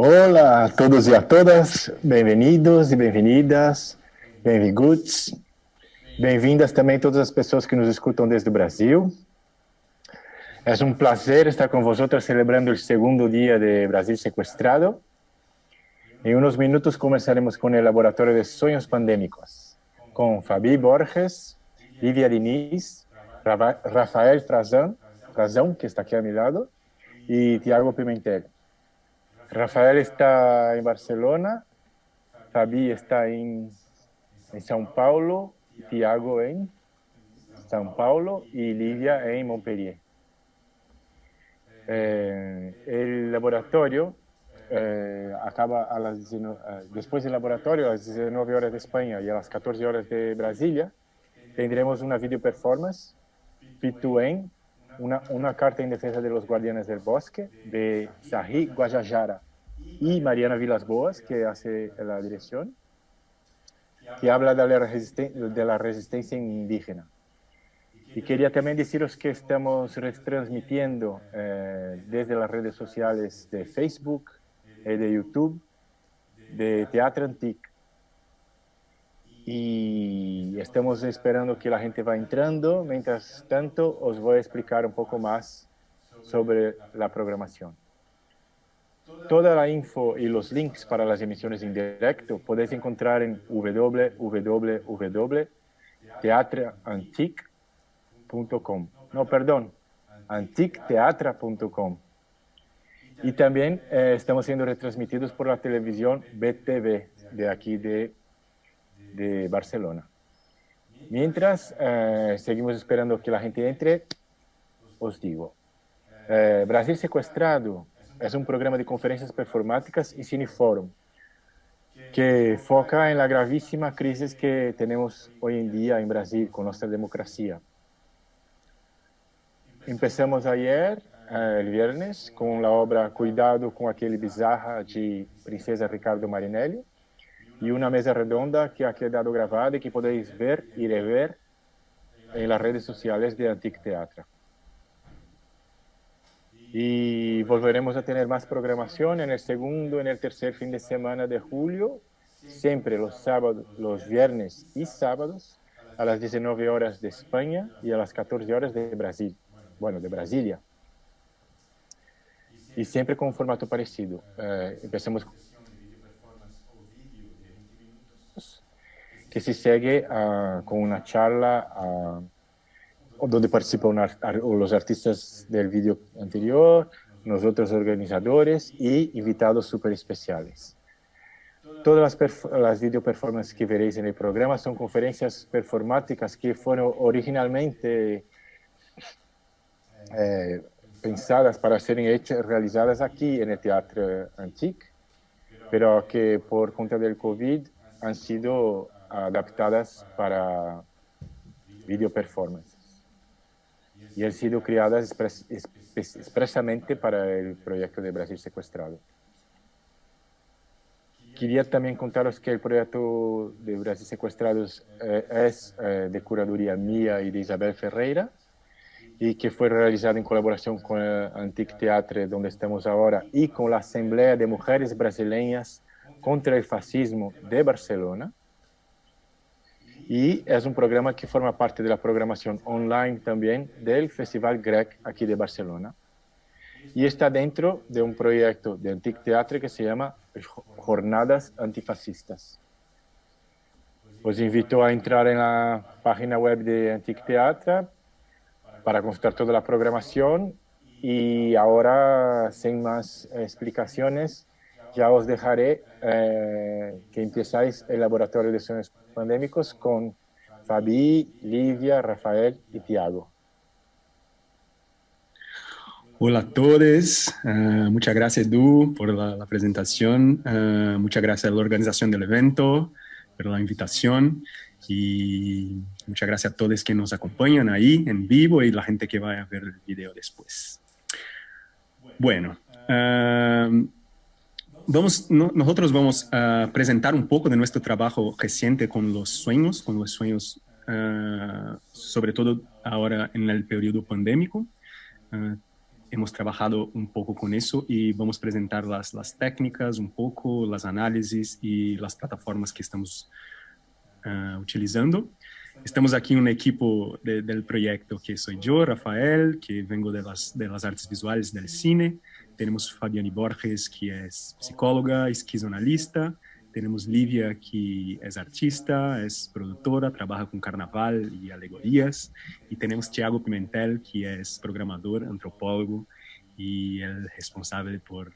Olá a todos e a todas, bem-vindos e bem-vindas, bem-vindos, bem-vindas também todas as pessoas que nos escutam desde o Brasil. É um prazer estar com vocês celebrando o segundo dia de Brasil Sequestrado. Em uns minutos começaremos com o Laboratório de Sonhos Pandêmicos, com Fabi Borges, Lívia Diniz, Rafael Frazão, que está aqui a meu lado, e Tiago Pimentel. Rafael está em Barcelona, Fabi está em São Paulo, Tiago em São Paulo y Lidia en Montpellier. El laboratorio acaba a las 19, después del laboratorio, a las 19 horas de España y a las 14 horas de Brasilia, tendremos una video performance, Pituén, una carta en defensa de los guardianes del bosque, de Sahi Guajajara y Mariana Vilas Boas, que hace la dirección, que habla de la resistencia indígena. Y quería también deciros que estamos retransmitiendo desde las redes sociales de Facebook, de YouTube, de Teatro Antic. Y estamos esperando que la gente va entrando. Mientras tanto, os voy a explicar un poco más sobre la programación. Toda la info y los links para las emisiones en directo podéis encontrar en www.teatroantic.com. No, perdón, anticteatra.com. Y también estamos siendo retransmitidos por la televisión BTV de aquí de Barcelona. Mientras seguimos esperando que la gente entre, os digo, Brasil Sequestrado es un programa de conferencias performáticas y cineforum que foca en la gravísima crisis que tenemos hoy en día en Brasil con nuestra democracia. Empezamos ayer, el viernes, con la obra Cuidado com aquele bizarra de Princesa Ricardo Marinelli y una mesa redonda que ha quedado grabada y que podéis ver y rever en las redes sociales de Antic Teatra. Y volveremos a tener más programación en el segundo, en el tercer fin de semana de julio, siempre los sábados, los viernes y sábados, a las 19 horas de España y a las 14 horas de Brasil. Bueno, de Brasilia. Y siempre con un formato parecido. Empezamos que se sigue con una charla donde participan los artistas del vídeo anterior, nosotros organizadores y invitados súper especiales. Todas las video performances que veréis en el programa son conferencias performáticas que fueron originalmente pensadas para serem realizadas aquí en el Teatro Antic, pero que por cuenta del COVID han sido adaptadas para video performances y han sido creadas expresamente para el proyecto de Brasil Sequestrado. Quería también contaros que el proyecto de Brasil Sequestrados es de curaduría mía y de Isabel Ferreira, y que fue realizado en colaboración con Antic Teatre, donde estamos ahora, y con la Asamblea de Mujeres Brasileñas contra el Fascismo de Barcelona. Y es un programa que forma parte de la programación online también del Festival Grec aquí de Barcelona. Y está dentro de un proyecto de Antic Teatre que se llama Jornadas Antifascistas. Os invito a entrar en la página web de Antic Teatre para consultar toda la programación, y ahora, sin más explicaciones, ya os dejaré que empezáis el Laboratorio de Sueños Pandémicos con Fabi, Lívia, Rafael y Tiago. Hola a todos, muchas gracias Edu por la presentación, muchas gracias a la organización del evento, por la invitación, y muchas gracias a todos que nos acompañan ahí en vivo y la gente que va a ver el video después. Bueno, nosotros vamos a presentar un poco de nuestro trabajo reciente con los sueños, sobre todo ahora en el periodo pandémico. hemos trabajado un poco con eso y vamos a presentar las técnicas, un poco, las análisis y las plataformas que estamos utilizando. Estamos aquí un equipo del proyecto que soy yo, Rafael, que vengo de las artes visuales del cine. Tenemos Fabiani Borges, que es psicóloga, esquizoanalista. Tenemos Livia, que es artista, es productora, trabaja con carnaval y alegorías. Y tenemos Thiago Pimentel, que es programador, antropólogo y el responsable por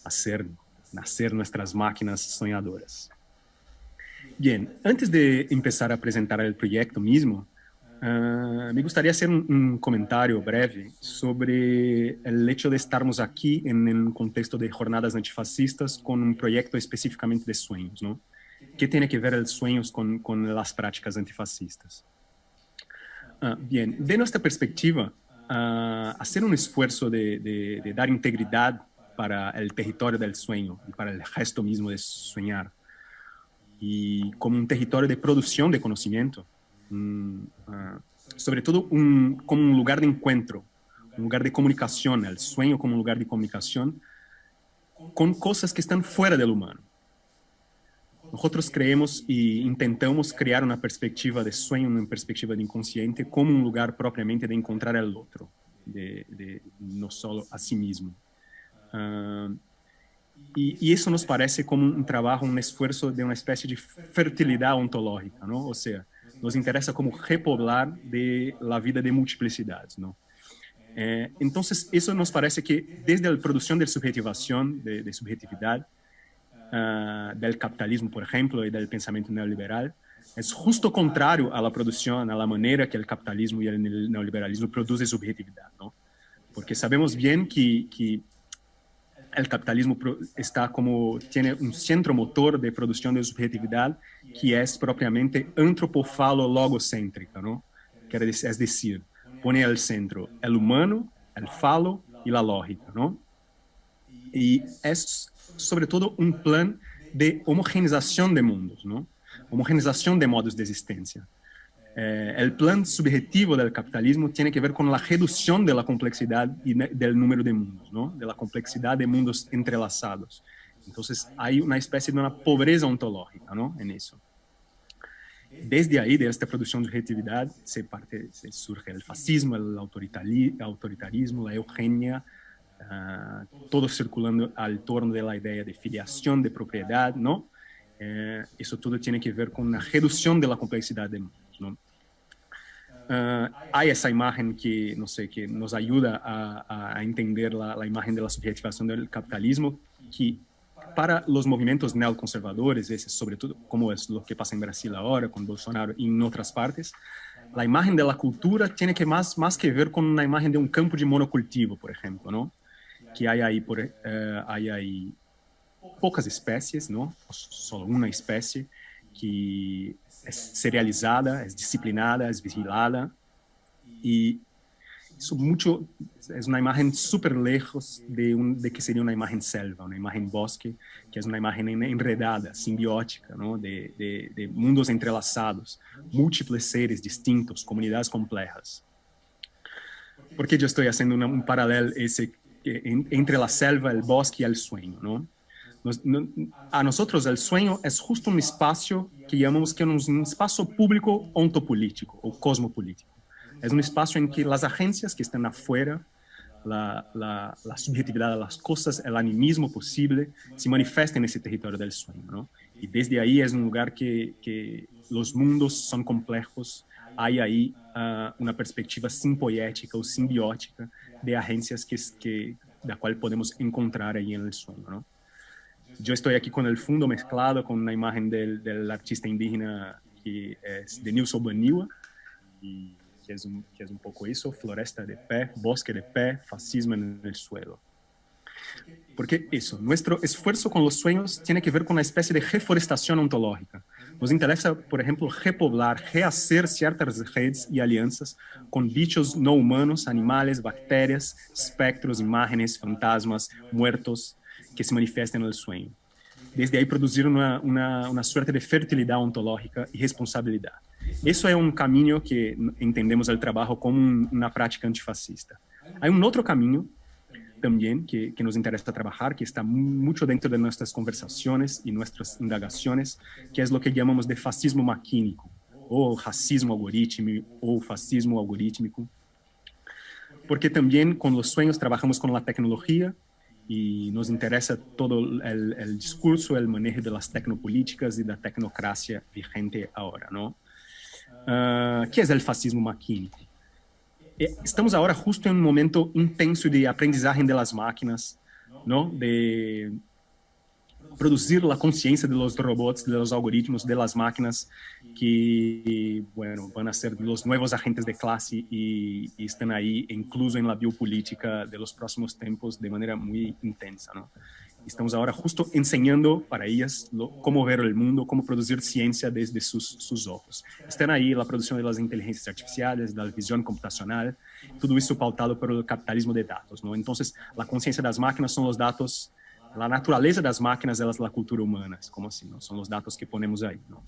hacer nacer nuestras máquinas soñadoras. Bien, antes de empezar a presentar el proyecto mismo, me gustaría hacer un comentario breve sobre el hecho de estarmos aquí en un contexto de jornadas antifascistas con un proyecto específicamente de sueños, ¿no? ¿Qué tiene que ver el sueños con las prácticas antifascistas? Bien, de nuestra perspectiva, hacer un esfuerzo de dar integridad para el territorio del sueño y para el gesto mismo de soñar, y como un territorio de producción de conocimiento, sobre todo como un lugar de encuentro, un lugar de comunicación, el sueño como un lugar de comunicación con cosas que están fuera del humano. Nosotros creemos y intentamos crear una perspectiva de sueño, una perspectiva de inconsciente, como un lugar propiamente de encontrar al otro, de no solo a sí mismo. Y eso nos parece como un trabajo, un esfuerzo de una especie de fertilidad ontológica, ¿no? O sea, nos interesa como repoblar de la vida de multiplicidades, ¿no? Entonces, eso nos parece que desde la producción de subjetivación, de subjetividad, del capitalismo, por ejemplo, y del pensamiento neoliberal, es justo contrario a la producción, a la manera que el capitalismo y el neoliberalismo producen subjetividad, ¿no? Porque sabemos bien que el capitalismo tiene un centro motor de producción de subjetividad que es propiamente antropofalo-logocéntrica, ¿no? Es decir, pone al centro el humano, el falo y la lógica, ¿no? Y es sobre todo un plan de homogenización de mundos, ¿no? Homogenización de modos de existencia. El plan subjetivo del capitalismo tiene que ver con la reducción de la complejidad y del número de mundos, ¿no? De la complejidad de mundos entrelazados. Entonces hay una especie de una pobreza ontológica, ¿no? En eso. Desde ahí, de esta producción de subjetividad, surge el fascismo, el autoritarismo, la eugenia, todo circulando al torno de la idea de filiación, de propiedad, ¿no? Eso todo tiene que ver con una reducción de la complejidad de mundos, ¿no? Hay esa imagen que, no sé, que nos ayuda a entender la imagen de la subjetivación del capitalismo, que para los movimientos neoconservadores, sobre todo como es lo que pasa en Brasil ahora con Bolsonaro y en otras partes, la imagen de la cultura tiene que más que ver con una imagen de un campo de monocultivo, por ejemplo, ¿no? Que hay ahí pocas especies, ¿no? Solo una especie que es serializada, es disciplinada, es vigilada, y eso es una imagen súper lejos de que sería una imagen selva, una imagen bosque, que es una imagen enredada, simbiótica, ¿no? De mundos entrelazados, múltiples seres distintos, comunidades complejas. ¿Por qué yo estoy haciendo un paralelo entre la selva, el bosque y el sueño, ¿no? A nosotros el sueño es justo un espacio que llamamos que es un espacio público ontopolítico o cosmopolítico. Es un espacio en que las agencias que están afuera, la subjetividad de las cosas, el animismo posible, se manifiesta en ese territorio del sueño, ¿no? Y desde ahí es un lugar que los mundos son complejos. Hay ahí una perspectiva simpoética o simbiótica de agencias la cual podemos encontrar ahí en el sueño, ¿no? Yo estoy aquí con el fondo mezclado con una imagen del artista indígena que es de Nilson Baniwa, y que es un poco eso, floresta de pé, bosque de pé, fascismo en el suelo. Porque eso, nuestro esfuerzo con los sueños tiene que ver con una especie de reforestación ontológica. Nos interesa, por ejemplo, repoblar, rehacer ciertas redes y alianzas con bichos no humanos, animales, bacterias, espectros, imágenes, fantasmas, muertos, que se manifiestan en el sueño. Desde ahí producir una suerte de fertilidad ontológica y responsabilidad. Eso es un camino que entendemos el trabajo como una práctica antifascista. Hay un otro camino también que nos interesa trabajar, que está mucho dentro de nuestras conversaciones y nuestras indagaciones, que es lo que llamamos de fascismo maquínico, o racismo algorítmico, o fascismo algorítmico, porque también con los sueños trabajamos con la tecnología y nos interesa todo el discurso, el manejo de las tecnopolíticas y de la tecnocracia vigente ahora, ¿no? ¿Qué es el fascismo maquínico? Estamos ahora justo en un momento intenso de aprendizaje de las máquinas, ¿no? De producir la conciencia de los robots, de los algoritmos, de las máquinas que, bueno, van a ser los nuevos agentes de clase y están ahí incluso en la biopolítica de los próximos tiempos de manera muy intensa, ¿no? Estamos ahora justo enseñando para ellas cómo ver el mundo, cómo producir ciencia desde sus ojos. Están ahí la producción de las inteligencias artificiales, de la visión computacional, todo eso pautado por el capitalismo de datos, ¿no? Entonces, la conciencia de las máquinas son los datos, la naturaleza de las máquinas es la cultura humana, es como así, ¿no? Son los datos que ponemos ahí, ¿no?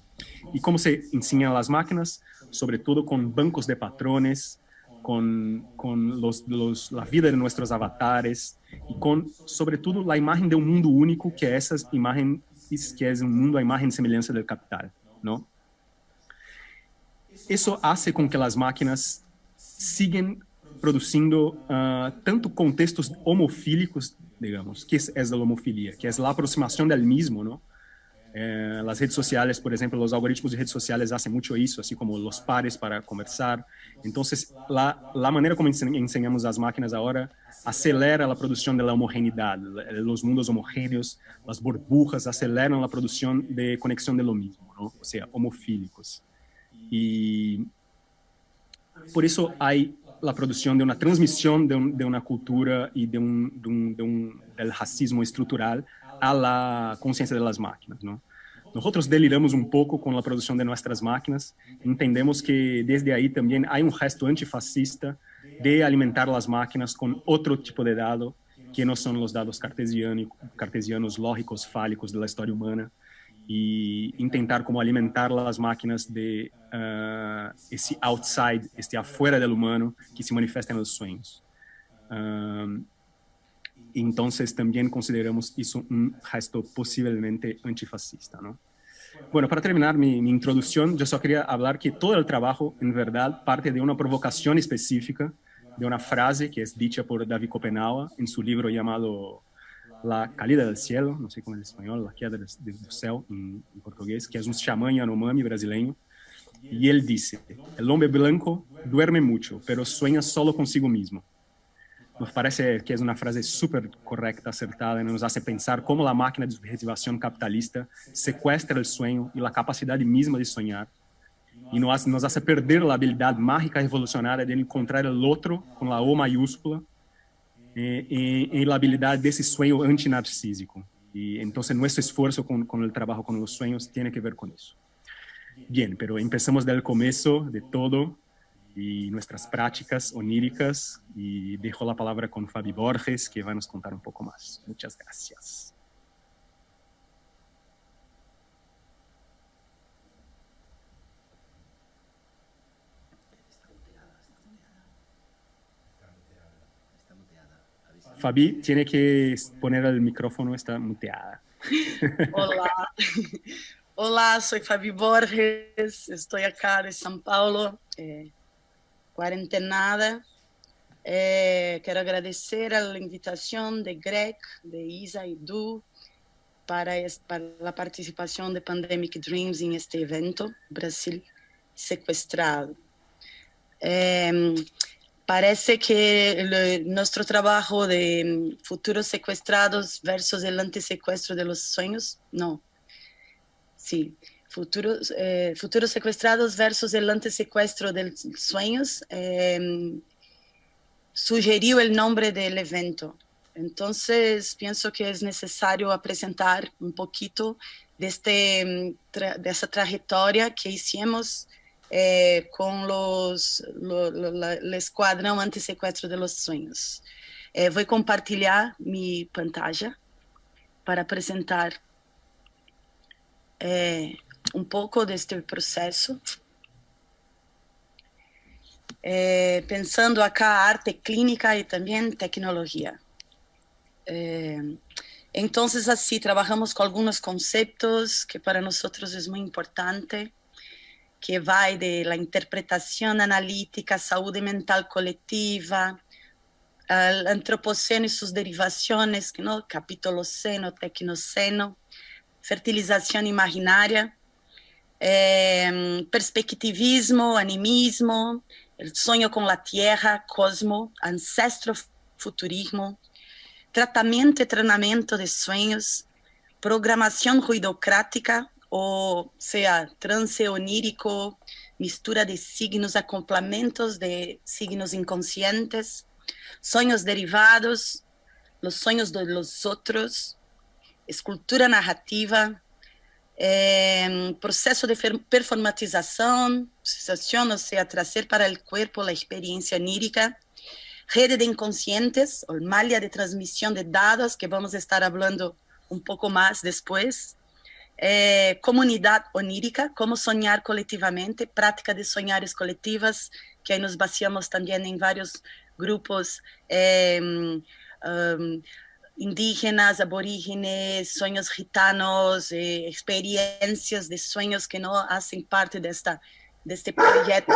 ¿Y cómo se enseñan a las máquinas? Sobre todo con bancos de patrones, con la vida de nuestros avatares y con, sobre todo, la imagen de un mundo único, que es esa imagen, que es un mundo a imagen y semejanza del capital, ¿no? Eso hace con que las máquinas siguen produciendo tanto contextos homofílicos, digamos, que es la homofilia, que es la aproximación del mismo, ¿no? Las redes sociales, por ejemplo, los algoritmos de redes sociales hacen mucho eso, así como los pares para conversar. Entonces, la manera como enseñamos las máquinas ahora acelera la producción de la homogeneidad, los mundos homogéneos, las burbujas aceleran la producción de conexión de lo mismo, ¿no? O sea, homofílicos. Y por eso hay la producción de una transmisión de una cultura y del racismo estructural a la conciencia de las máquinas, ¿no? Nosotros deliramos un poco con la producción de nuestras máquinas, entendemos que desde ahí también hay un gesto antifascista de alimentar las máquinas con otro tipo de datos, que no son los datos cartesianos, lógicos, fálicos de la historia humana, y intentar como alimentar las máquinas de ese outside, este afuera del humano que se manifiesta en los sueños. Entonces también consideramos eso un gesto posiblemente antifascista, ¿no? Bueno, para terminar mi introducción, yo solo quería hablar que todo el trabajo, en verdad, parte de una provocación específica, de una frase que es dicha por David Copenhague en su libro llamado La caída del cielo, no sé cómo es en español, La queda del céu en portugués, que es un chamán Yanomami brasileño. Y él dice, el hombre blanco duerme mucho, pero sueña solo consigo mismo. Nos parece que es una frase súper correcta, acertada, y nos hace pensar cómo la máquina de subjetivación capitalista secuestra el sueño y la capacidad misma de soñar, y nos hace perder la habilidad mágica revolucionaria de encontrar el otro con la O mayúscula, y la habilidad de ese sueño antinarcísico. Y entonces nuestro esfuerzo con el trabajo con los sueños tiene que ver con eso. Bien, pero empezamos del comienzo de todo y nuestras prácticas oníricas, y dejo la palabra con Fabi Borges, que va a nos contar un poco más. Muchas gracias. Fabi tiene que poner el micrófono, está muteada. Olá, olá, sou Fabi Borges, estou acá de São Paulo, quarentenada. Quero agradecer a invitação de Greg, de Isa e Du para a participação de Pandemic Dreams em este evento, Brasil Sequestrado. Parece que nuestro trabajo de futuros secuestrados versus el antisecuestro de los sueños, no, sí, futuros secuestrados versus el antisecuestro de los sueños, sugerió el nombre del evento. Entonces, pienso que es necesario presentar un poquito de esa trayectoria que hicimos con el Escuadrão Antissequestro de los Sueños. Vou compartilhar mi pantalla para apresentar un poco de este proceso. pensando acá arte clínica y también tecnología. Entonces, así, trabajamos con algunos conceptos que para nosotros es muy importante, que va de la interpretación analítica, salud mental colectiva, el antropoceno y sus derivaciones, ¿no? Capitoloceno, tecnoceno, fertilización imaginaria, perspectivismo, animismo, el sueño con la tierra, cosmo, ancestrofuturismo, tratamento y entrenamiento de sueños, programación ruidocrática, o sea, trance onírico, mistura de signos, acoplamientos de signos inconscientes, sueños derivados, los sueños de los otros, escultura narrativa, proceso de performatización, o sea, trazer para el cuerpo la experiencia onírica, rede de inconscientes, o malha de transmisión de dados, que vamos a estar hablando un poco más después, comunidad onírica, cómo soñar colectivamente, práctica de soñares colectivas, que ahí nos vaciamos también en varios grupos indígenas, aborígenes, sueños gitanos, experiencias de sueños que no hacen parte de este proyecto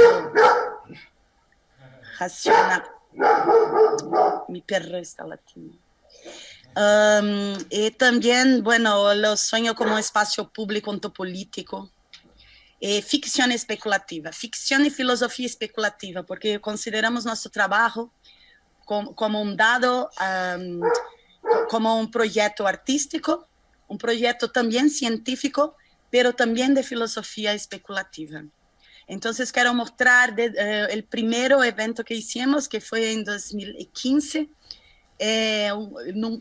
racional. Mi perro está latiendo. Y también, bueno, los sueños como espacio público ontopolítico, ficción especulativa, ficción y filosofía especulativa, porque consideramos nuestro trabajo como un dado, como un proyecto artístico, un proyecto también científico, pero también de filosofía especulativa. Entonces quiero mostrar el primer evento que hicimos, que fue en 2015,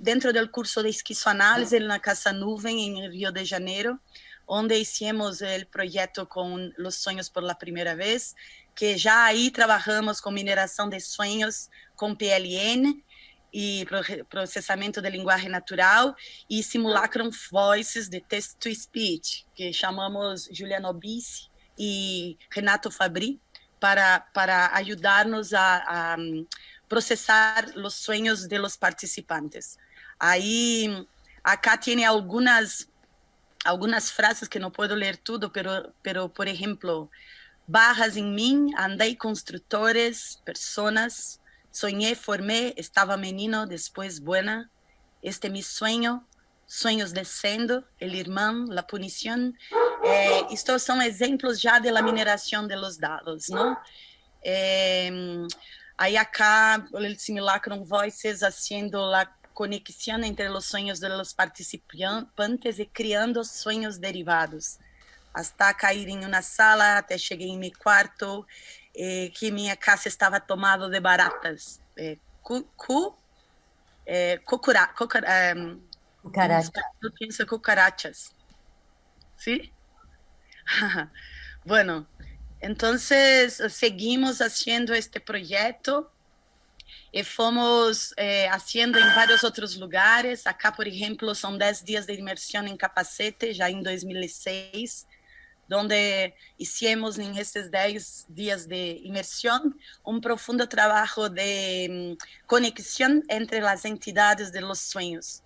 dentro del curso de esquizoanálisis en la Casa Nuvem, en Río de Janeiro, donde hicimos el proyecto con los sueños por la primera vez, que ya ahí trabajamos con mineración de sueños con PLN y procesamiento de lenguaje natural y simulacrum voices de text-to-speech, que chamamos Juliana Obisi y Renato Fabri, para ayudarnos a procesar los sueños de los participantes. Ahí, acá tiene algunas frases que no puedo leer todo, pero por ejemplo, barras en mí, andei constructores, personas, soñé, formé, estaba menino, después buena, este mi sueño, sueños descendo, el irmão, la punición. Estos son ejemplos ya de la mineración de los dados, ¿no? Aí acá, el simulacrum voices haciendo la conexión entre los sueños de los participantes y creando sueños derivados. Hasta cair em uma sala, até cheguei em meu quarto, que minha casa estava tomada de baratas. Cucarachas. ¿Sí? Bueno, entonces seguimos haciendo este proyecto y fomos haciendo en varios otros lugares. Acá, por ejemplo, son 10 días de inmersión en Capacete, ya en 2006, donde hicimos en estos 10 días de inmersión un profundo trabajo de conexión entre las entidades de los sueños.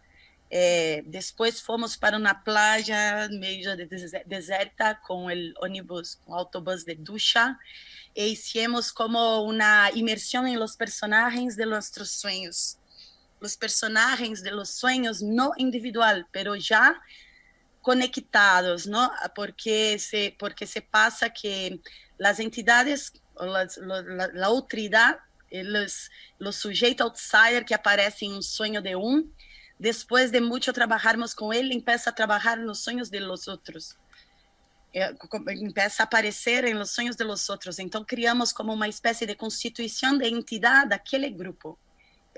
Después fomos para una playa medio deserta con el ónibus, con autobús de ducha, e hicimos como una inmersión en los personajes de nuestros sueños. Los personajes de los sueños no individual, pero ya conectados, ¿no? Porque se pasa que las entidades, la autoridad, los sujetos outsider que aparecen en un sueño de después de mucho trabajarmos con él, empieza a trabajar en los sueños de los otros. Empieza a aparecer en los sueños de los otros. Entonces criamos como una especie de constitución de entidad de aquel grupo.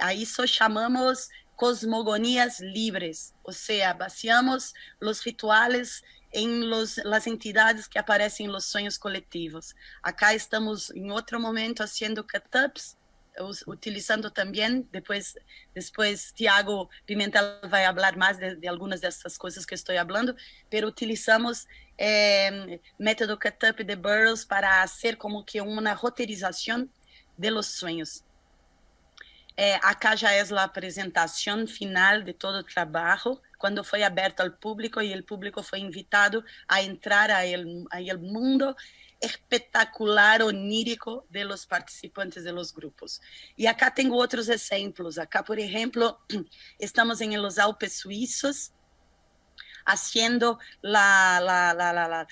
A eso chamamos cosmogonías libres, o sea, vaciamos los rituales en las entidades que aparecen en los sueños colectivos. Acá estamos en otro momento haciendo cut-ups, utilizando también, después Tiago Pimentel va a hablar más de algunas de estas cosas que estoy hablando, pero utilizamos método cut-up de Burroughs para hacer como que una roteirización de los sueños. Acá já é a apresentação final de todo o trabalho, quando foi aberto ao público e o público foi invitado a entrar ao mundo espetacular, onírico de los participantes de los grupos. E acá tenho outros exemplos. Acá, por exemplo, estamos em los Alpes suizos, haciendo la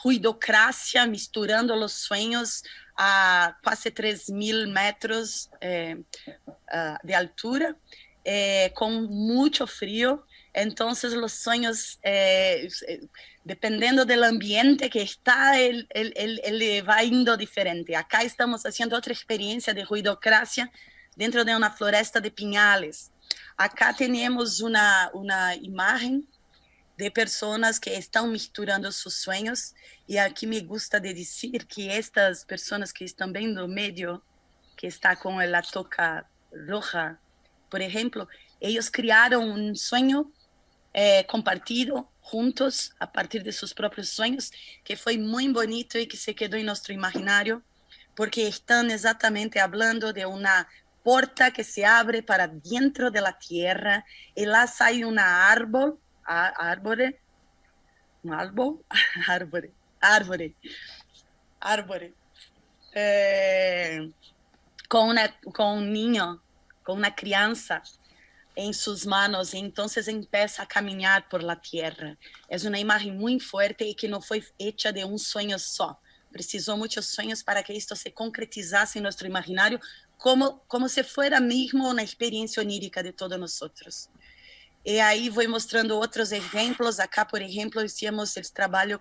ruidocracia, misturando los sueños a quase 3.000 metros de altura, con mucho frío. Entonces los sueños, dependiendo del ambiente que está, él va indo diferente. Acá estamos haciendo otra experiencia de ruidocracia dentro de una floresta de piñales. Acá temos uma imagem de pessoas que estão misturando seus sonhos, e aqui me gusta de dizer que estas pessoas que estão bem no meio, que está com a touca roja, por exemplo, eles criaram um sonho compartido juntos a partir de seus próprios sonhos, que foi muito bonito e que se quedou em nosso imaginário, porque estão exatamente falando de uma porta que se abre para dentro de la tierra y lá sai una árvore, con un niño, con una crianza en sus manos, y entonces empieza a caminar por la tierra. Es una imagen muy fuerte y que no fue hecha de un sueño só. Precisó muchos sueños para que esto se concretizase en nuestro imaginario, como se fuera mesmo uma experiência onírica de todos nós. E aí vou mostrando outros exemplos. Acá, por exemplo, hicimos esse trabalho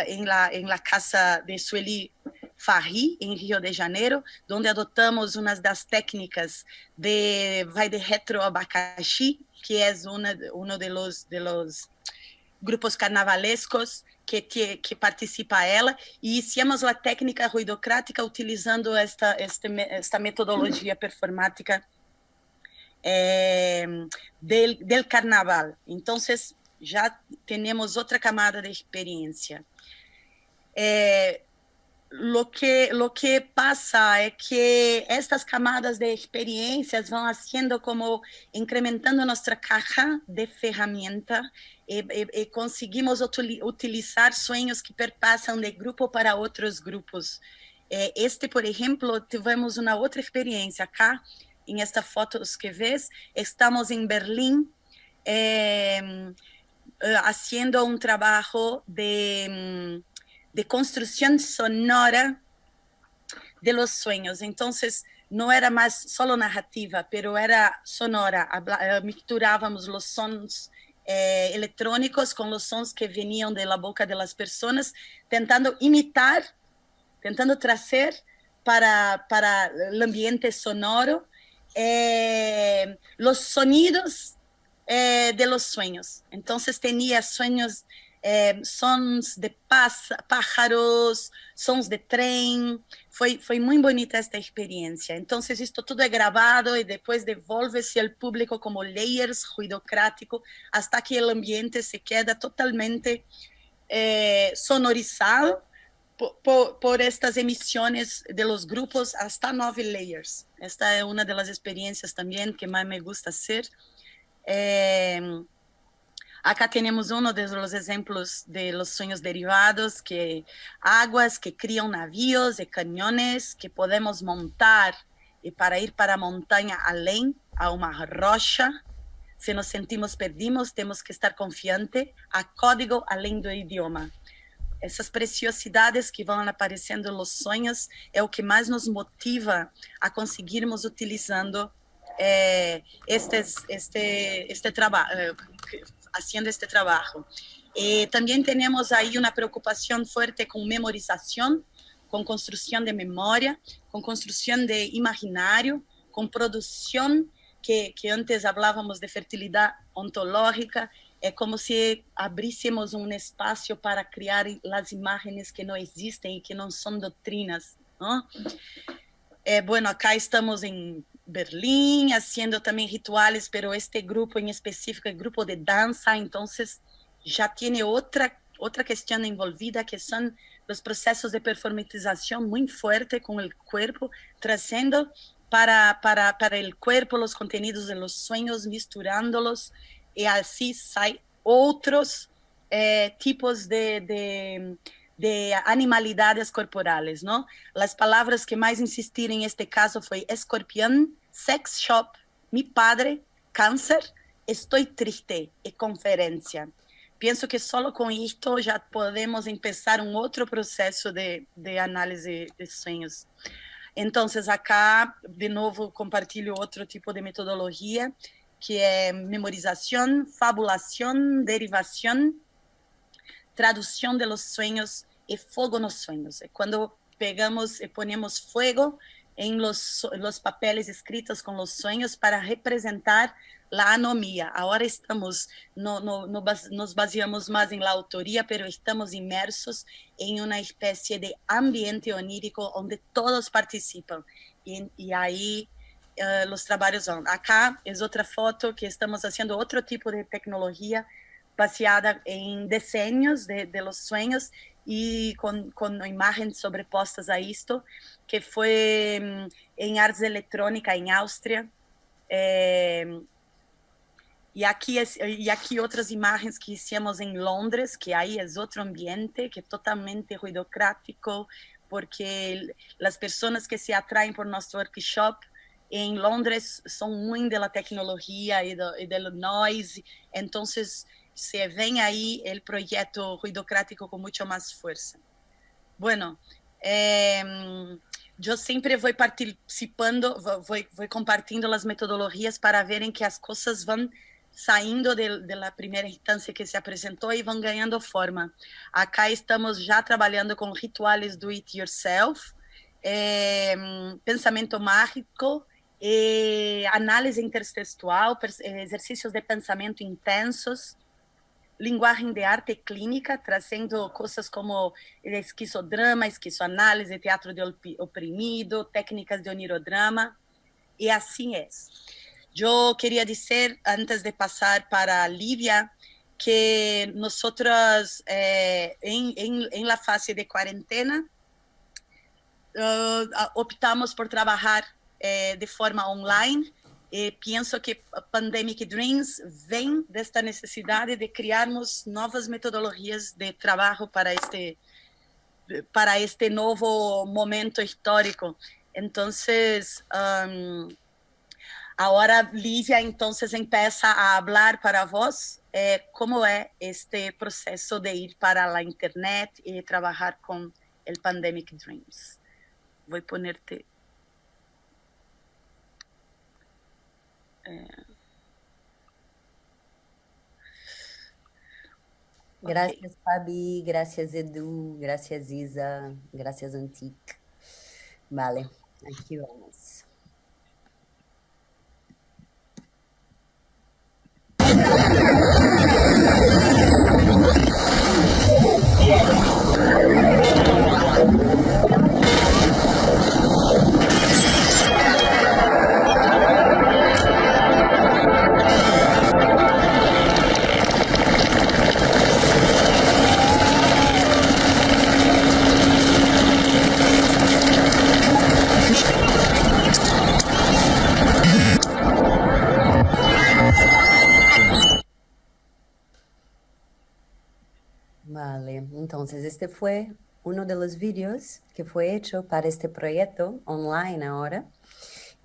em la casa de Sueli Farri, em Rio de Janeiro, onde adotamos uma das técnicas de retroabacaxi, que é um de los grupos carnavalescos que participa ela, e hicimos a técnica ruidocrática utilizando esta metodologia performática del carnaval. Então, já temos outra camada de experiência. Lo que pasa é que estas camadas de experiencias vão haciendo como incrementando nossa caja de ferramenta e conseguimos utilizar sonhos que perpassam de grupo para outros grupos. Por exemplo, tivemos uma outra experiência acá, em esta foto que vês, estamos em Berlim haciendo um trabalho de construção sonora de los sueños. Entonces, no era más solo narrativa, pero era sonora. Misturábamos los sons electrónicos con los sons que venían de la boca de las personas, tentando imitar, tentando trazer para el ambiente sonoro los sonidos de los sueños. Entonces, tenía sueños, sons de pájaros, sons de trem. Foi muito bonita esta experiência. Então, isto tudo é gravado e depois devolve-se ao público como layers ruidocrático, hasta que o ambiente se queda totalmente sonorizado por estas emissões de los grupos, hasta 9 layers. Esta é uma das experiências também que mais me gusta hacer. Acá temos um dos exemplos de los sueños derivados, que águas que criam navios e cañones que podemos montar, e para ir para a montanha além, a uma rocha, se nos sentimos perdidos, temos que estar confiantes, a código além do idioma. Essas preciosidades que vão aparecendo nos sonhos é o que mais nos motiva a conseguirmos utilizando este trabalho, haciendo este trabajo. También tenemos ahí una preocupación fuerte con memorización, con construcción de memoria, con construcción de imaginario, con producción, que antes hablábamos de fertilidad ontológica. É como se abríssemos um espaço para criar as imagens que não existem e que não são doutrinas, ¿no? Bueno, acá estamos em Berlim, haciendo também rituales, pero este grupo em específico é grupo de dança, então já tem otra cuestión envolvida, que son los procesos de performatización muy fuerte con el cuerpo, trayendo para el cuerpo los contenidos de los sueños, misturándolos, y así hay otros tipos de animalidades corporales, ¿no? Las palabras que más insistí en este caso fue escorpión, sex shop, mi padre, cáncer, estoy triste y conferencia. Pienso que solo con esto ya podemos empezar un otro proceso de análisis de sueños. Entonces, acá, de novo, compartilho otro tipo de metodología, que es memorización, fabulación, derivación, traducción de los sueños y fuego en los sueños. Cuando pegamos y ponemos fuego en los papeles escritos con los sueños para representar la anomía. Ahora estamos, nos baseamos más en la autoría, pero estamos inmersos en una especie de ambiente onírico donde todos participan. Y ahí los trabajos van. Acá es otra foto que estamos haciendo otro tipo de tecnología baseada en diseños de los sueños y con imágenes sobrepostas a esto, que fue en Artes Electrónica en Austria. Y aquí otras imágenes que hicimos en Londres, que ahí es otro ambiente, que es totalmente ruidocrático, porque las personas que se atraen por nuestro workshop en Londres son muy de la tecnología y del noise, entonces se ven ahí el proyecto ruidocrático con mucho más fuerza. Bueno, yo siempre voy participando, voy compartiendo las metodologías para ver en que as cosas van saindo de la primera instancia que se apresentou e vão ganhando forma. Acá estamos já trabalhando com rituales do it yourself, pensamento mágico, análise intertextual, exercícios de pensamento intensos, linguagem de arte clínica, trazendo coisas como esquizodrama, esquizoanálise, teatro de oprimido, técnicas de onirodrama, e assim é. Eu queria dizer, antes de passar para Lívia, que nosotros en la fase de cuarentena optamos por trabalhar de forma online. Penso que Pandemic Dreams vem desta necessidade de criarmos novas metodologias de trabalho para este novo momento histórico. Entonces, agora Lívia entonces empieza a hablar para vos como é este processo de ir para a internet e trabalhar com el Pandemic Dreams. Vou ponerte... Gracias, Fabi, gracias, Edu, gracias, Isa, gracias, Antic. Vale, aquí vamos. Vale, entonces este fue uno de los vídeos que fue hecho para este proyecto online ahora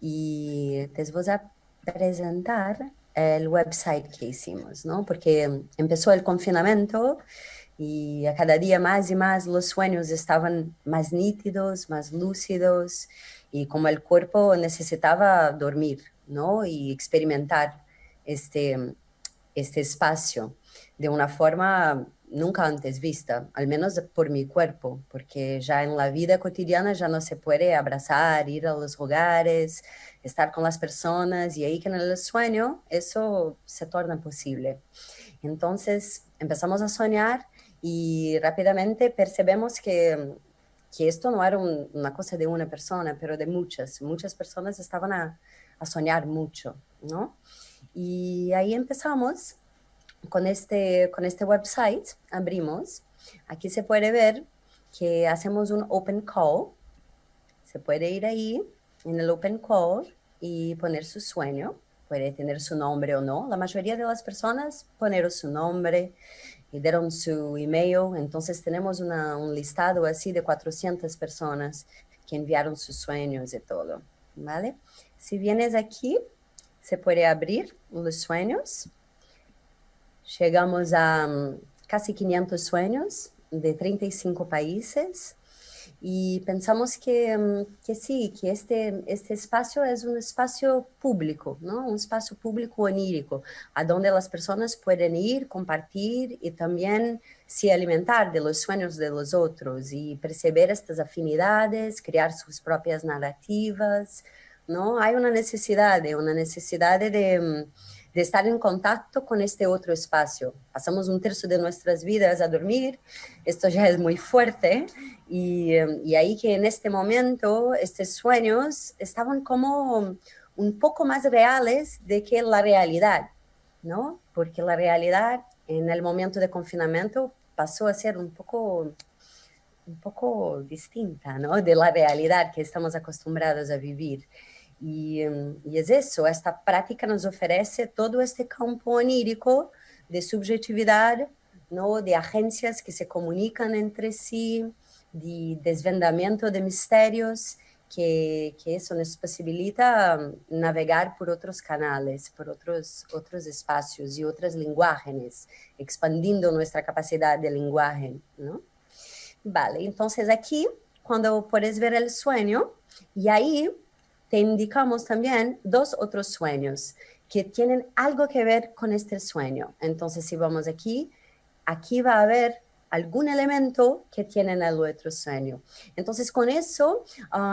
y les voy a presentar el website que hicimos, ¿no? Porque empezó el confinamiento y a cada día más y más los sueños estaban más nítidos, más lúcidos y como el cuerpo necesitaba dormir, ¿no? Y experimentar este espacio de una forma nunca antes vista, al menos por mi cuerpo, porque ya en la vida cotidiana ya no se puede abrazar, ir a los hogares, estar con las personas, y ahí que en el sueño eso se torna posible. Entonces empezamos a soñar y rápidamente percebemos que esto no era una cosa de una persona, pero de muchas personas estaban a soñar mucho, ¿no? Y ahí empezamos con este website abrimos. Aquí se puede ver que hacemos un open call. Se puede ir ahí en el open call y poner su sueño. Puede tener su nombre o no. La mayoría de las personas ponieron su nombre y dieron su email. Entonces tenemos un listado así de 400 personas que enviaron sus sueños y todo, ¿vale? Si vienes aquí, se puede abrir los sueños. Llegamos a casi 500 sueños de 35 países. Y pensamos que sí, que este espacio es un espacio público, ¿no? Un espacio público onírico, a donde las personas pueden ir, compartir y también se alimentar de los sueños de los otros y perceber estas afinidades, crear sus propias narrativas, ¿no? Hay una necesidad de estar en contacto con este otro espacio. Pasamos un tercio de nuestras vidas a dormir, esto ya es muy fuerte, y ahí que en este momento estos sueños estaban como un poco más reales de que la realidad, ¿no? Porque la realidad en el momento de confinamiento pasó a ser un poco distinta, ¿no? De la realidad que estamos acostumbrados a vivir. Y es eso, esta práctica nos ofrece todo este campo onírico de subjetividad, ¿no? De agencias que se comunican entre sí, de desvendamiento de misterios, que eso nos posibilita navegar por otros canales, por otros espacios y otras lenguajes, expandiendo nuestra capacidad de lenguaje, ¿no? Vale, entonces aquí, cuando puedes ver el sueño, y ahí te indicamos también dos otros sueños que tienen algo que ver con este sueño. Entonces, si vamos aquí va a haber algún elemento que tiene en el otro sueño. Entonces, con eso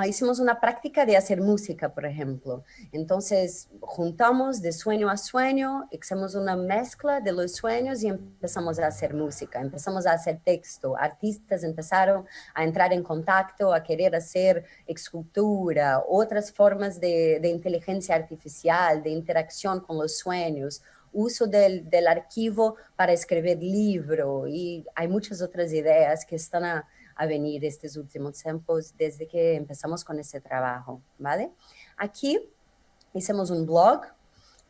hicimos una práctica de hacer música, por ejemplo. Entonces, juntamos de sueño a sueño, hicimos una mezcla de los sueños y empezamos a hacer música, empezamos a hacer texto. Artistas empezaron a entrar en contacto, a querer hacer escultura, otras formas de inteligencia artificial, de interacción con los sueños, uso del archivo para escribir libro, y hay muchas otras ideas que están a venir estos últimos tiempos desde que empezamos con ese trabajo, ¿vale? Aquí hicimos un blog.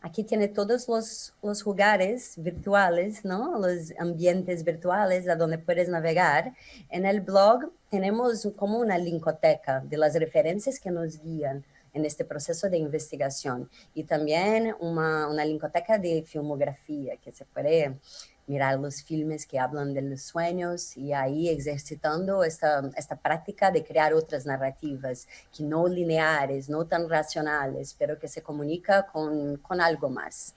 Aquí tiene todos los lugares virtuales, ¿no? Los ambientes virtuales a donde puedes navegar. En el blog tenemos como una linkoteca de las referencias que nos guían en este proceso de investigación, y también una linkoteca de filmografía, que se puede mirar los filmes que hablan de los sueños y ahí ejercitando esta práctica de crear otras narrativas que no lineares, no tan racionales, pero que se comunica con algo más.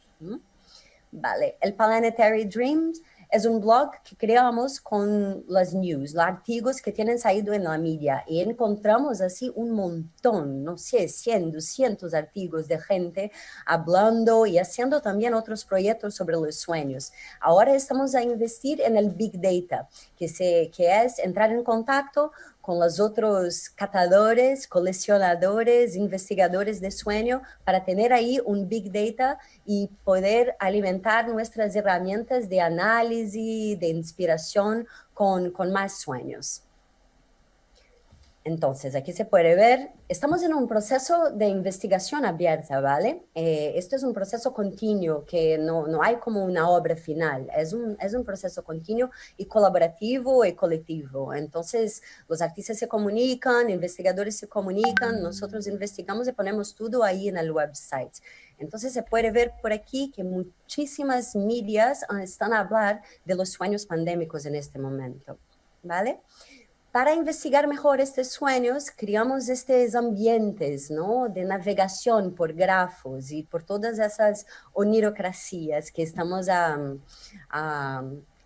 Vale, el Planetary Dreams es un blog que creamos con las news, los artículos que tienen salido en la media, y encontramos así un montón, no sé, 100, 200 artículos de gente hablando y haciendo también otros proyectos sobre los sueños. Ahora estamos a investir en el Big Data, que es entrar en contacto con los otros catadores, coleccionadores, investigadores de sueño, para tener ahí un Big Data y poder alimentar nuestras herramientas de análisis, de inspiración con más sueños. Entonces, aquí se puede ver, estamos en un proceso de investigación abierta, ¿vale? Esto es un proceso continuo, que no hay como una obra final, es un proceso continuo y colaborativo y colectivo. Entonces, los artistas se comunican, investigadores se comunican, nosotros investigamos y ponemos todo ahí en el website. Entonces, se puede ver por aquí que muchísimas medias están a hablar de los sueños pandémicos en este momento, ¿vale? Para investigar mejor estos sueños, creamos estos ambientes, ¿no? De navegación por grafos y por todas esas onirocracias que estamos a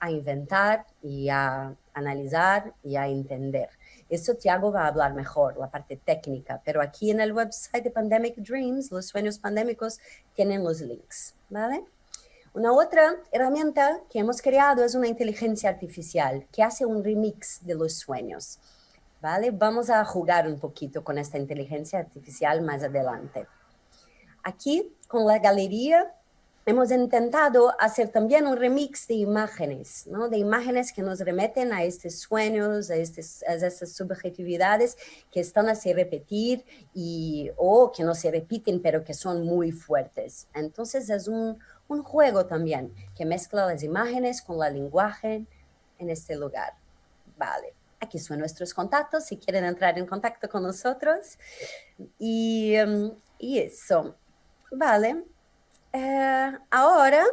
inventar y a analizar y a entender. Eso Tiago va a hablar mejor, la parte técnica, pero aquí en el website de Pandemic Dreams, los sueños pandémicos tienen los links, ¿vale? Una otra herramienta que hemos creado es una inteligencia artificial que hace un remix de los sueños, ¿vale? Vamos a jugar un poquito con esta inteligencia artificial más adelante. Aquí, con la galería, hemos intentado hacer también un remix de imágenes, ¿no? De imágenes que nos remeten a estos sueños, a estas subjetividades que están a se repetir o que no se repiten, pero que son muy fuertes. Entonces es un juego también que mezcla las imágenes con la lenguaje en este lugar. Vale, aquí son nuestros contactos si quieren entrar en contacto con nosotros. Y eso, vale. Ahora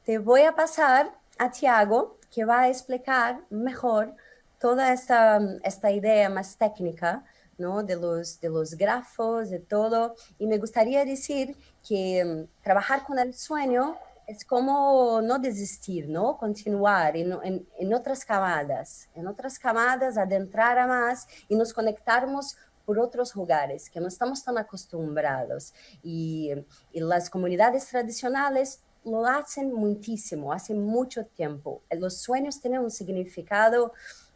te voy a pasar a Tiago, que va a explicar mejor toda esta idea más técnica, ¿no? de los grafos, de todo. Y me gustaría decir que trabajar con el sueño es como no desistir, ¿no? Continuar en otras camadas, adentrar a más y nos conectarmos por otros lugares que no estamos tan acostumbrados. Y las comunidades tradicionales lo hacen muchísimo, hace mucho tiempo. Los sueños tienen un significado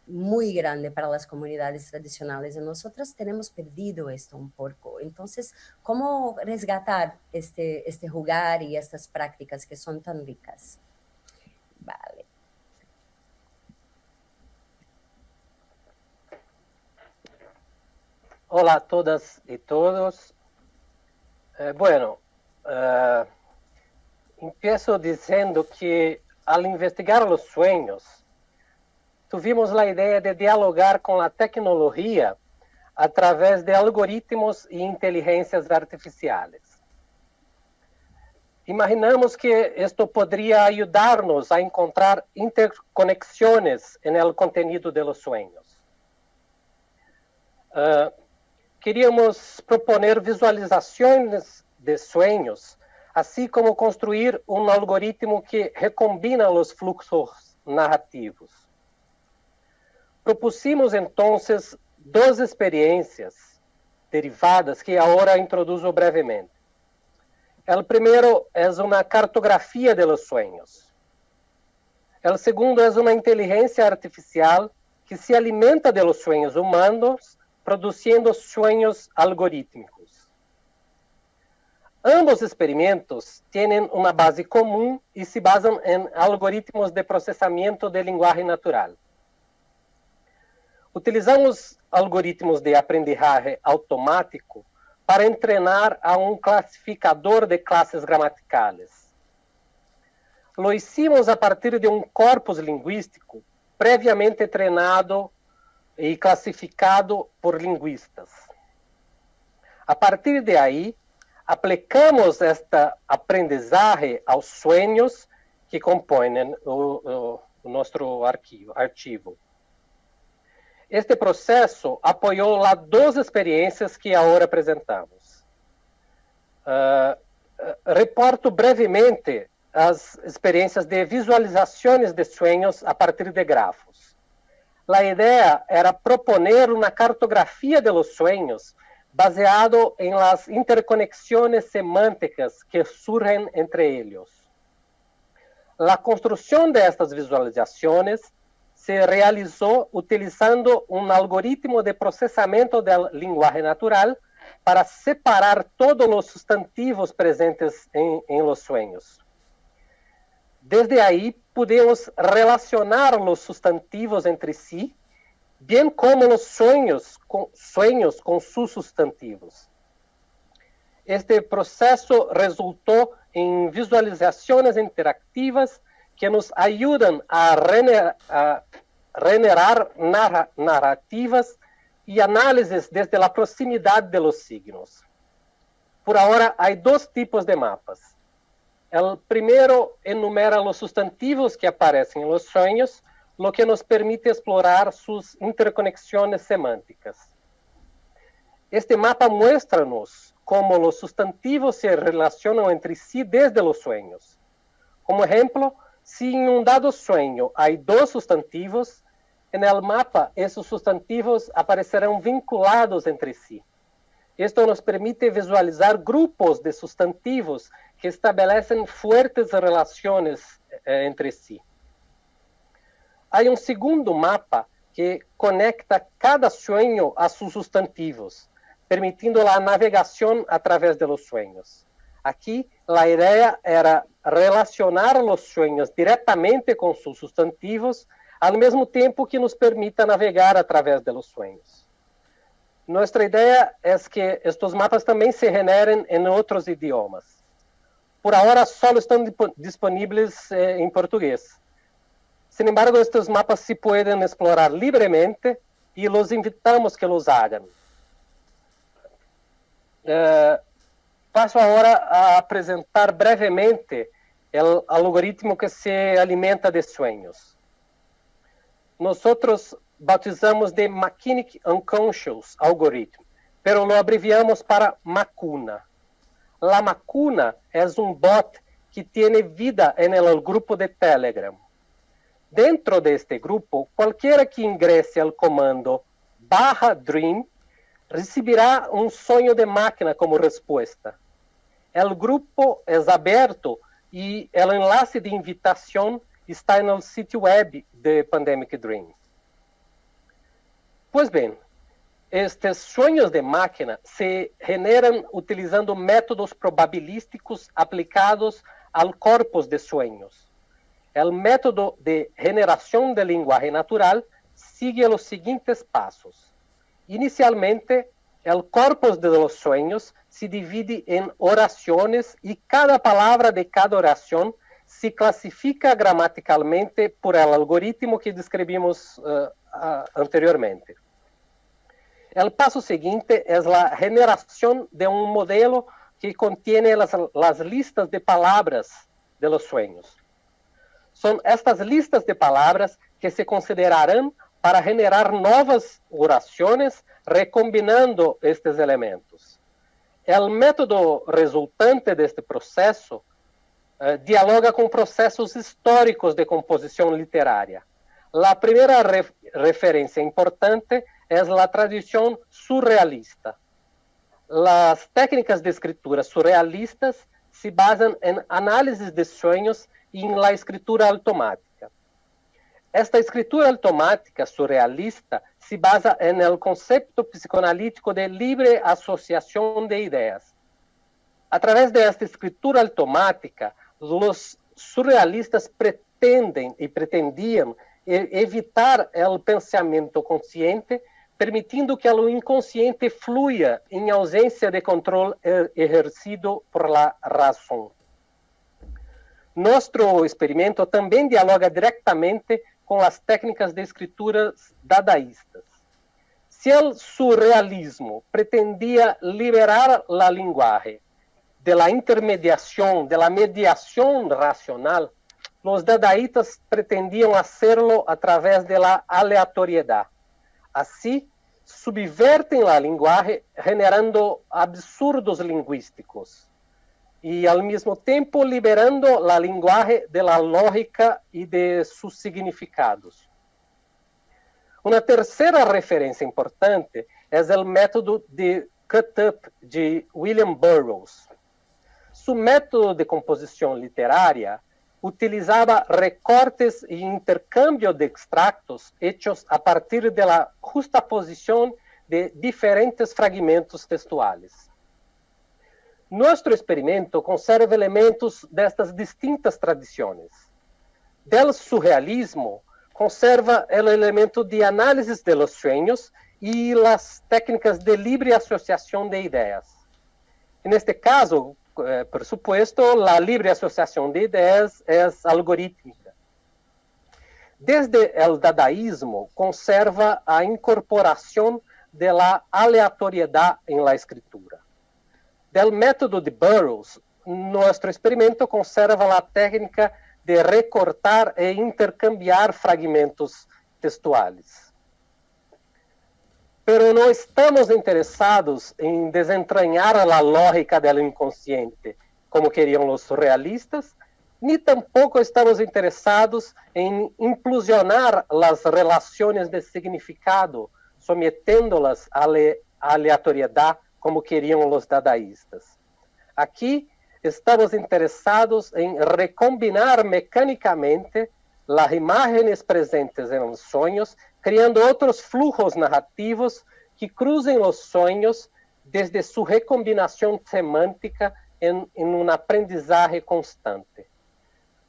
muy grande para las comunidades tradicionales y nosotros tenemos perdido esto un poco. Entonces, ¿cómo resgatar este jugar y estas prácticas que son tan ricas? Vale. Hola a todas y todos. Empiezo diciendo que al investigar los sueños, tuvimos la idea de dialogar con la tecnología a través de algoritmos e inteligências artificiales. Imaginamos que esto podría ayudarnos a encontrar interconexiones en el contenido de los sueños. Queríamos proponer visualizaciones de sueños, así como construir un algoritmo que recombina los fluxos narrativos. Propusimos entonces duas experiências derivadas que agora introduzo brevemente. O primeiro é uma cartografia de los sueños. O segundo é uma inteligência artificial que se alimenta de los sueños humanos, produzindo sueños algorítmicos. Ambos experimentos têm uma base comum e se basam em algoritmos de processamento de linguagem natural. Utilizamos algoritmos de aprendizagem automático para entrenar a um classificador de classes gramaticales. Lo hicimos a partir de um corpus linguístico previamente treinado e classificado por linguistas. A partir de aí, aplicamos esta aprendizagem aos sueños que compõem o nosso arquivo. Este processo apoiou as duas experiências que agora apresentamos. Reporto brevemente as experiências de visualizações de sueños a partir de grafos. A ideia era proponer uma cartografia de los sueños baseado em las interconexões semânticas que surgem entre eles. A construção de estas visualizações se realizou utilizando um algoritmo de processamento da linguagem natural para separar todos os substantivos presentes em los sueños. Desde aí, podemos relacionar os substantivos entre si, bem como os sueños com seus substantivos. Este processo resultou em visualizações interactivas que nos ajudam a generar narrativas e análises desde a proximidade de los signos. Por agora, há dois tipos de mapas. O primeiro enumera os substantivos que aparecem em los sueños, lo que nos permite explorar suas interconexões semânticas. Este mapa muestra-nos como os substantivos se relacionam entre si desde los sueños. Como exemplo, se em um dado sueño há dois substantivos, no mapa esses substantivos aparecerão vinculados entre si. Isto nos permite visualizar grupos de substantivos que estabelecem fortes relações entre si. Há um segundo mapa que conecta cada sueño a seus substantivos, permitindo a navegação através de los sueños. Aqui, a ideia era relacionar os sonhos diretamente com seus substantivos, ao mesmo tempo que nos permita navegar através dos sonhos. Nossa ideia é que estes mapas também se generem em outros idiomas. Por agora, só estão disponíveis em português. Sin embargo, estes mapas se podem explorar livremente e los invitamos que los hagan. Passo agora a apresentar brevemente o algoritmo que se alimenta de sonhos. Nós bautizamos de Machinic Unconscious Algorithm, pero lo abreviamos para Macuna. La Macuna é bot que tem vida no grupo de Telegram. Dentro deste grupo, qualquer que ingresse ao comando /dream receberá sonho de máquina como resposta. O grupo é aberto e o enlace de invitação está no sítio web de Pandemic Dream. Pois bem, estes sonhos de máquina se generam utilizando métodos probabilísticos aplicados ao corpus de sonhos. O método de generação de linguagem natural sigue os seguintes passos. Inicialmente, o corpus de los sonhos se divide em orações e cada palavra de cada oração se classifica gramaticalmente por el algoritmo que descrevimos anteriormente. O passo seguinte é a generação de modelo que contém as listas de palavras de los sonhos. São estas listas de palavras que se considerarão para generar novas orações recombinando estes elementos. O método resultante deste processo dialoga com processos históricos de composição literária. A primeira referência importante é a tradição surrealista. As técnicas de escritura surrealistas se basam em análises de sonhos e em la escritura automática. Esta escritura automática surrealista se basa en el concepto psicoanalítico de libre asociación de ideas. A través de esta escritura automática, los surrealistas pretendem e pretendiam evitar o pensamento consciente, permitindo que o inconsciente fluya em ausência de controle exercido por la razão. Nosso experimento também dialoga diretamente com as técnicas de escrituras dadaístas. Se o surrealismo pretendia liberar a linguagem de la intermediação, de la mediação racional, os dadaítas pretendiam hacerlo através de la aleatoriedade. Assim, subvertem a linguagem, generando absurdos linguísticos e, ao mesmo tempo, liberando a linguagem da lógica e de seus significados. Uma terceira referência importante é o método de cut-up de William Burroughs. Seu método de composição literária utilizava recortes e intercâmbio de extractos hechos a partir da justaposição de diferentes fragmentos textuais. Nosso experimento conserva elementos destas distintas tradições. Del surrealismo, conserva o elemento de análise de los sueños e as técnicas de livre associação de ideias. Neste caso, por supuesto, a livre associação de ideias é algorítmica. Desde o dadaísmo, conserva a incorporação da aleatoriedade em la escritura. Del método de Burroughs, nosso experimento conserva a técnica de recortar e intercambiar fragmentos textuais. Pero não estamos interessados em desentranhar a lógica do inconsciente, como queriam os surrealistas, nem tampouco estamos interessados em implosionar as relações de significado, sometendo-las à aleatoriedade, como queriam os dadaístas. Aqui, estamos interessados em recombinar mecanicamente as imagens presentes em os sonhos, criando outros fluxos narrativos que cruzem os sonhos desde sua recombinação semântica em um aprendizagem constante.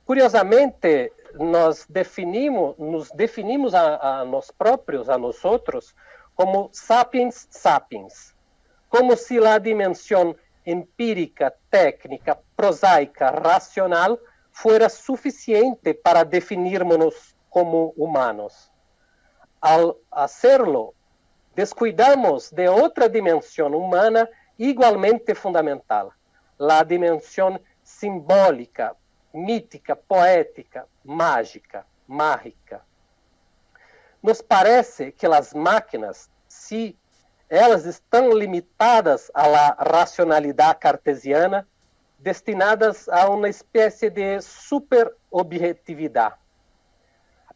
Curiosamente, nos definimos a nós próprios, a nós outros, como sapiens sapiens, como se a dimensão empírica, técnica, prosaica, racional fuera suficiente para definirnos como humanos. Al hacerlo, descuidamos de outra dimensão humana igualmente fundamental, a dimensão simbólica, mítica, poética, mágica. Nos parece que as máquinas, se elas estão limitadas à racionalidade cartesiana, destinadas a uma espécie de superobjetividade.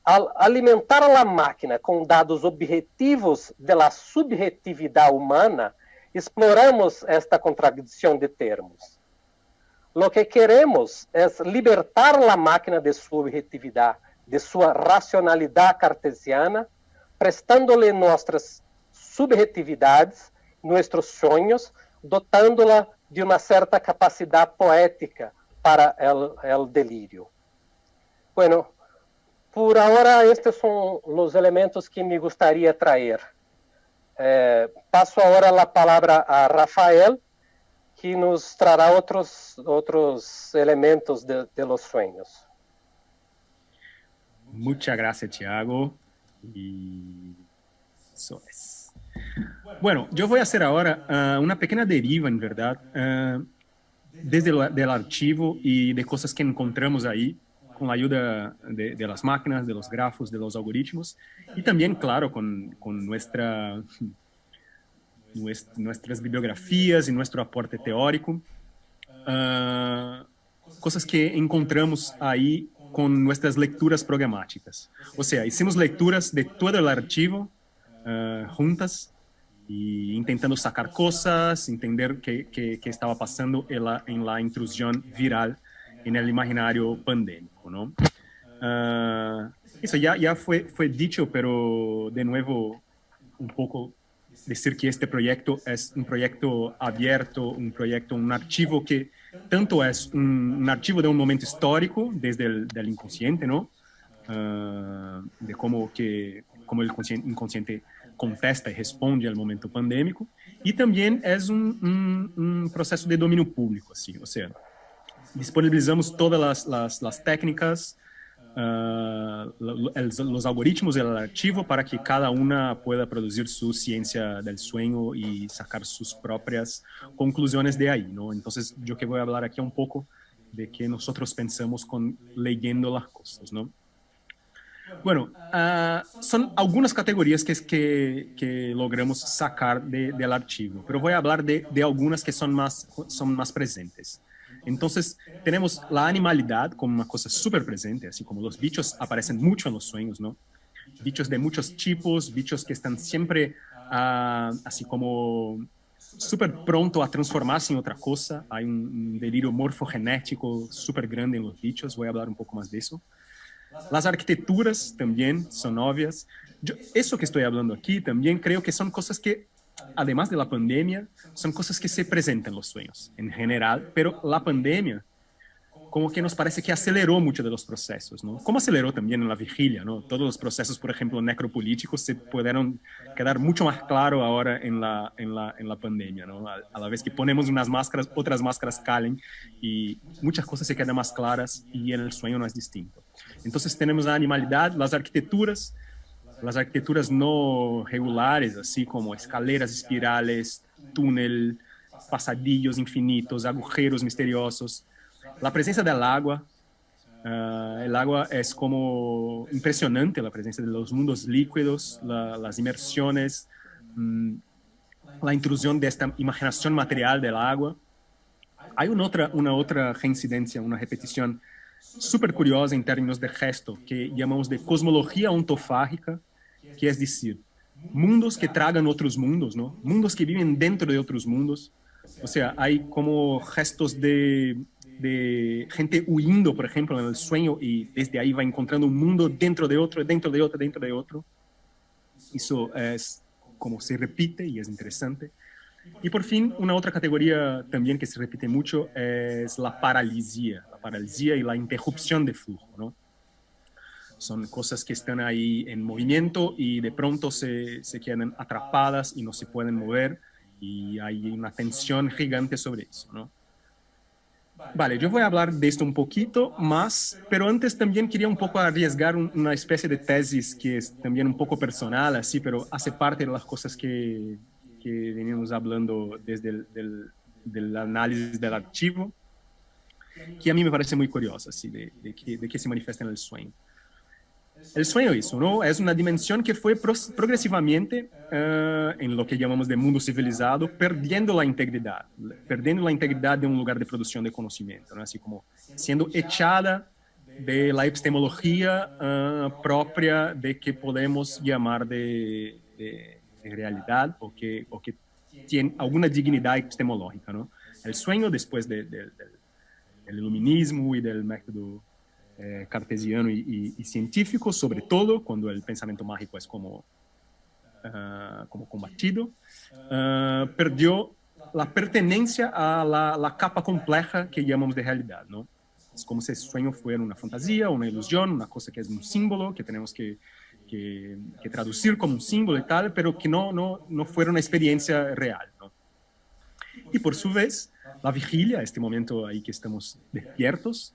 Al alimentar a máquina com dados objetivos da subjetividade humana, exploramos esta contradição de termos. Lo que queremos é libertar a máquina de sua objetividade, de sua racionalidade cartesiana, prestando-lhe nossas subjetividades, nossos sonhos, dotando-la de uma certa capacidade poética para o delírio. Bueno, por agora, estes são os elementos que me gostaria trazer. Passo agora a palavra a Rafael, que nos trará outros elementos de los sueños. Muchas gracias, Tiago. Y eso es. Bueno, yo voy a hacer ahora una pequeña deriva, en verdad, desde el archivo y de cosas que encontramos ahí, con la ayuda de las máquinas, de los grafos, de los algoritmos, y también, claro, con nuestras bibliografías y nuestro aporte teórico, cosas que encontramos ahí con nuestras lecturas programáticas. O sea, hicimos lecturas de todo el archivo juntas y intentando sacar cosas, entender qué estaba pasando en la intrusión viral en el imaginario pandémico, ¿no? Eso ya fue dicho, pero de nuevo un poco decir que este proyecto es un proyecto abierto, un archivo que tanto es un archivo de un momento histórico desde el inconsciente, ¿no? De cómo el inconsciente contesta y responde al momento pandémico, y también es un proceso de dominio público, así, o sea, disponibilizamos todas las técnicas, los algoritmos del archivo para que cada una pueda producir su ciencia del sueño y sacar sus propias conclusiones de ahí, ¿no? Entonces, yo que voy a hablar aquí un poco de qué nosotros pensamos leyendo las cosas, ¿no? Bueno, son algunas categorías que logramos sacar del archivo, pero voy a hablar de algunas que son más presentes. Entonces, tenemos la animalidad como una cosa súper presente, así como los bichos aparecen mucho en los sueños, ¿no? Bichos de muchos tipos, bichos que están siempre así como súper pronto a transformarse en otra cosa. Hay un delirio morfogenético súper grande en los bichos, voy a hablar un poco más de eso. Las arquitecturas también son obvias. Eso que estoy hablando aquí también creo que son cosas que, además de la pandemia, son cosas que se presentan en los sueños en general, pero la pandemia como que nos parece que aceleró muchos de los procesos, ¿no? Como aceleró también en la vigilia, ¿no? Todos los procesos, por ejemplo, necropolíticos se pudieron quedar mucho más claro ahora en la pandemia, ¿no? A la vez que ponemos unas máscaras, otras máscaras caen y muchas cosas se quedan más claras, y en el sueño no es distinto. Entonces tenemos la animalidad, las arquitecturas no regulares, así como escaleras espirales, túnel, pasadillos infinitos, agujeros misteriosos. La presencia del agua. El agua es como impresionante, la presencia de los mundos líquidos, las inmersiones, la intrusión de esta imaginación material del agua. Hay una otra reincidencia, una repetición súper curiosa en términos de gesto, que llamamos de cosmología ontofágica, que es decir, mundos que tragan otros mundos, ¿no? Mundos que viven dentro de otros mundos. O sea, hay como gestos de gente huyendo, por ejemplo, en el sueño, y desde ahí va encontrando un mundo dentro de otro, dentro de otro, dentro de otro. Eso es como se repite y es interesante. Y por fin, una otra categoría también que se repite mucho es la paralisia y la interrupción de flujo, ¿no? Son cosas que están ahí en movimiento y de pronto se quedan atrapadas y no se pueden mover y hay una tensión gigante sobre eso, ¿no? Vale, yo voy a hablar de esto un poquito más, pero antes también quería un poco arriesgar una especie de tesis que es también un poco personal, así, pero hace parte de las cosas que venimos hablando desde del análisis del archivo, que a mí me parece muy curiosa, así, de que se manifiesta en el sueño. El sueño eso, ¿no? Es una dimensión que fue progresivamente, en lo que llamamos de mundo civilizado, perdiendo la integridad de un lugar de producción de conocimiento, ¿no? Así como siendo echada de la epistemología propia de que podemos llamar de realidad o que tiene alguna dignidad epistemológica, ¿no? El sueño, después del iluminismo y del método cartesiano y científico, sobre todo cuando el pensamiento mágico es como combatido, perdió la pertenencia a la capa compleja que llamamos de realidad, ¿no? Es como si el sueño fuera una fantasía, una ilusión, una cosa que es un símbolo, que tenemos que traducir como un símbolo y tal, pero que no fuera una experiencia real, ¿no? Y por su vez, la vigilia, este momento ahí que estamos despiertos,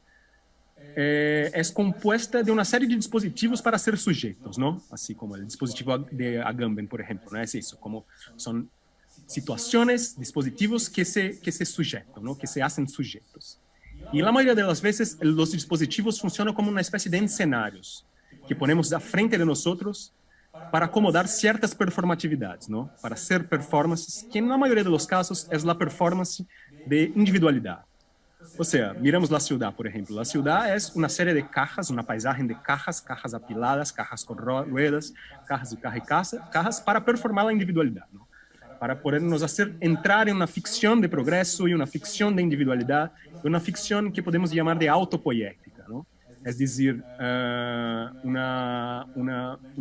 es compuesta de una serie de dispositivos para ser sujetos, ¿no? Así como el dispositivo de Agamben, por ejemplo, ¿no? Es eso, como son situaciones, dispositivos que se sujetan, ¿no? Que se hacen sujetos. Y la mayoría de las veces los dispositivos funcionan como una especie de escenarios que ponemos a frente de nosotros para acomodar ciertas performatividades, ¿no? Para hacer performances, que en la mayoría de los casos es la performance de individualidad. O sea, miramos la ciudad, por ejemplo. La ciudad es una serie de cajas, una paisaje de cajas apiladas, cajas con ruedas, cajas y cajas para performar la individualidad, ¿no? Para podernos hacer entrar en una ficción de progreso y una ficción de individualidad, una ficción que podemos llamar de autopoética, ¿no? Es decir, una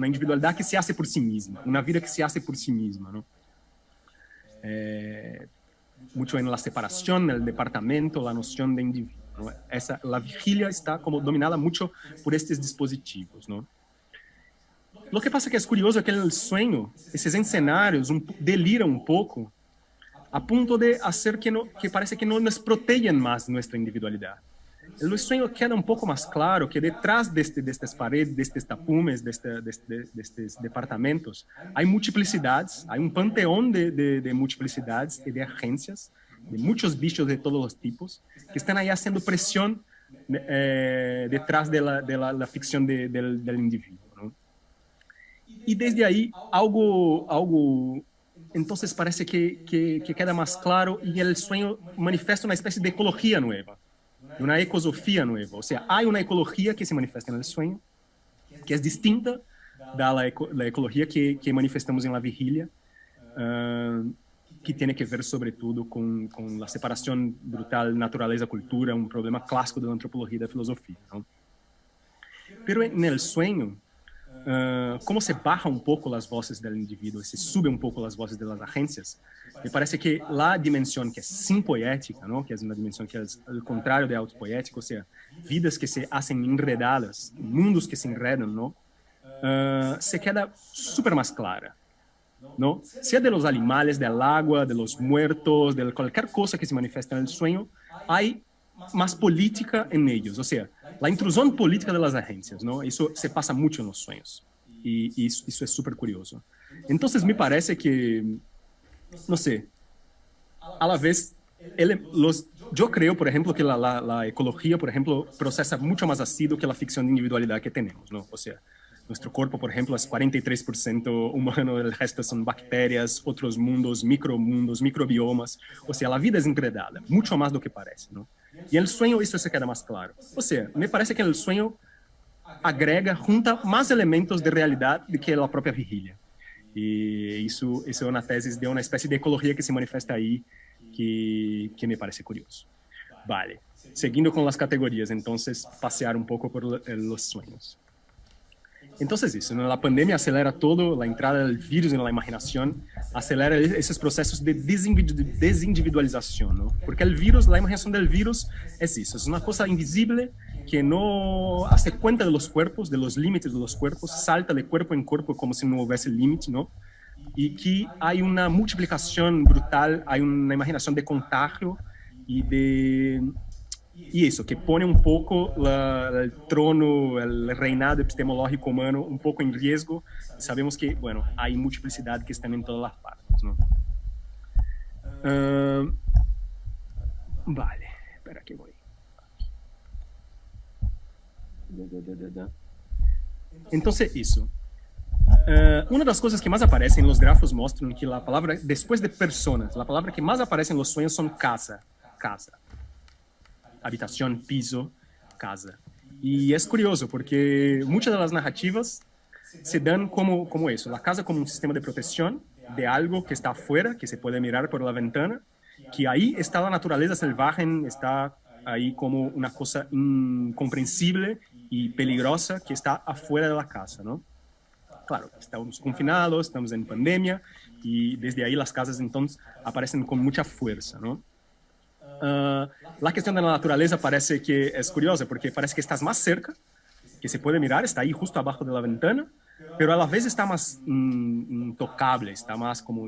individualidad que se hace por sí misma, una vida que se hace por sí misma, ¿no? Mucho en la separación, el departamento, la noción de individuo, ¿no? La vigilia está como dominada mucho por estos dispositivos, ¿no? Lo que pasa que es curioso que en el sueño, esos escenarios deliran un poco a punto de hacer que parece que no nos protegen más nuestra individualidad. En el sueño queda un poco más claro que detrás de estas paredes, de estos tapumes, de estos departamentos, hay multiplicidades, hay un panteón de multiplicidades y de agencias, de muchos bichos de todos los tipos, que están ahí haciendo presión detrás de la ficción del individuo, ¿no? Y desde ahí algo entonces parece que queda más claro y el sueño manifiesta una especie de ecología nueva, una ecosofía nueva. O sea, hay una ecología que se manifiesta en el sueño, que es distinta de la ecología que manifestamos en la vigilia, que tiene que ver sobre todo con la separación brutal naturaleza-cultura, un problema clásico de la antropología y de la filosofía, ¿no? Pero en el sueño, como se baja un poco las voces del individuo, se sube un poco las voces de las agencias, me parece que la dimensión que es simpoética, ¿no? Que es una dimensión que es el contrario de autopoética, o sea, vidas que se hacen enredadas, mundos que se enredan, ¿no? Se queda súper más clara, ¿no? Sea de los animales, del agua, de los muertos, de cualquier cosa que se manifiesta en el sueño, hay más política en ellos, o sea, la intrusión política de las agencias, ¿no? Eso se pasa mucho en los sueños y eso es súper curioso. Entonces me parece que, no sé, a la vez, yo creo, por ejemplo, que la ecología, por ejemplo, procesa mucho más ácido que la ficción de individualidad que tenemos, ¿no? O sea, nuestro cuerpo, por ejemplo, es 43% humano, el resto son bacterias, otros mundos, microbiomas. O sea, la vida es enredada, mucho más de lo que parece, ¿no? Y en el sueño eso se queda más claro. O sea, me parece que en el sueño agrega, junta más elementos de realidad do que la propia vigilia. Y eso es una tesis de una especie de ecología que se manifiesta ahí que me parece curioso. Vale, seguindo con las categorías, entonces pasear un poco por los sueños. Entonces eso, ¿no? La pandemia acelera todo, la entrada del virus en la imaginación acelera esos procesos de desindividualización, ¿no? Porque el virus, la imaginación del virus es eso, es una cosa invisible que no hace cuenta de los cuerpos, de los límites de los cuerpos, salta de cuerpo en cuerpo como si no hubiese límite, ¿no? Y que hay una multiplicación brutal, hay una imaginación de contagio y eso, que pone un poco el trono, el reinado epistemológico humano un poco en riesgo. Sabemos que, bueno, hay multiplicidad que están en todas las partes, ¿no? Vale, espera que voy. Entonces, eso. Una de las cosas que más aparecen en los grafos muestran que la palabra, después de personas, la palabra que más aparece en los sueños son casa. Habitación, piso, casa. Y es curioso porque muchas de las narrativas se dan como eso, la casa como un sistema de protección de algo que está afuera, que se puede mirar por la ventana, que ahí está la naturaleza salvaje, está ahí como una cosa incomprensible y peligrosa que está afuera de la casa, ¿no? Claro, estamos confinados, estamos en pandemia y desde ahí las casas entonces aparecen con mucha fuerza, ¿no? La cuestión de la naturaleza parece que es curiosa porque parece que estás más cerca, que se puede mirar, está ahí justo abajo de la ventana, pero a la vez está más intocable, está más como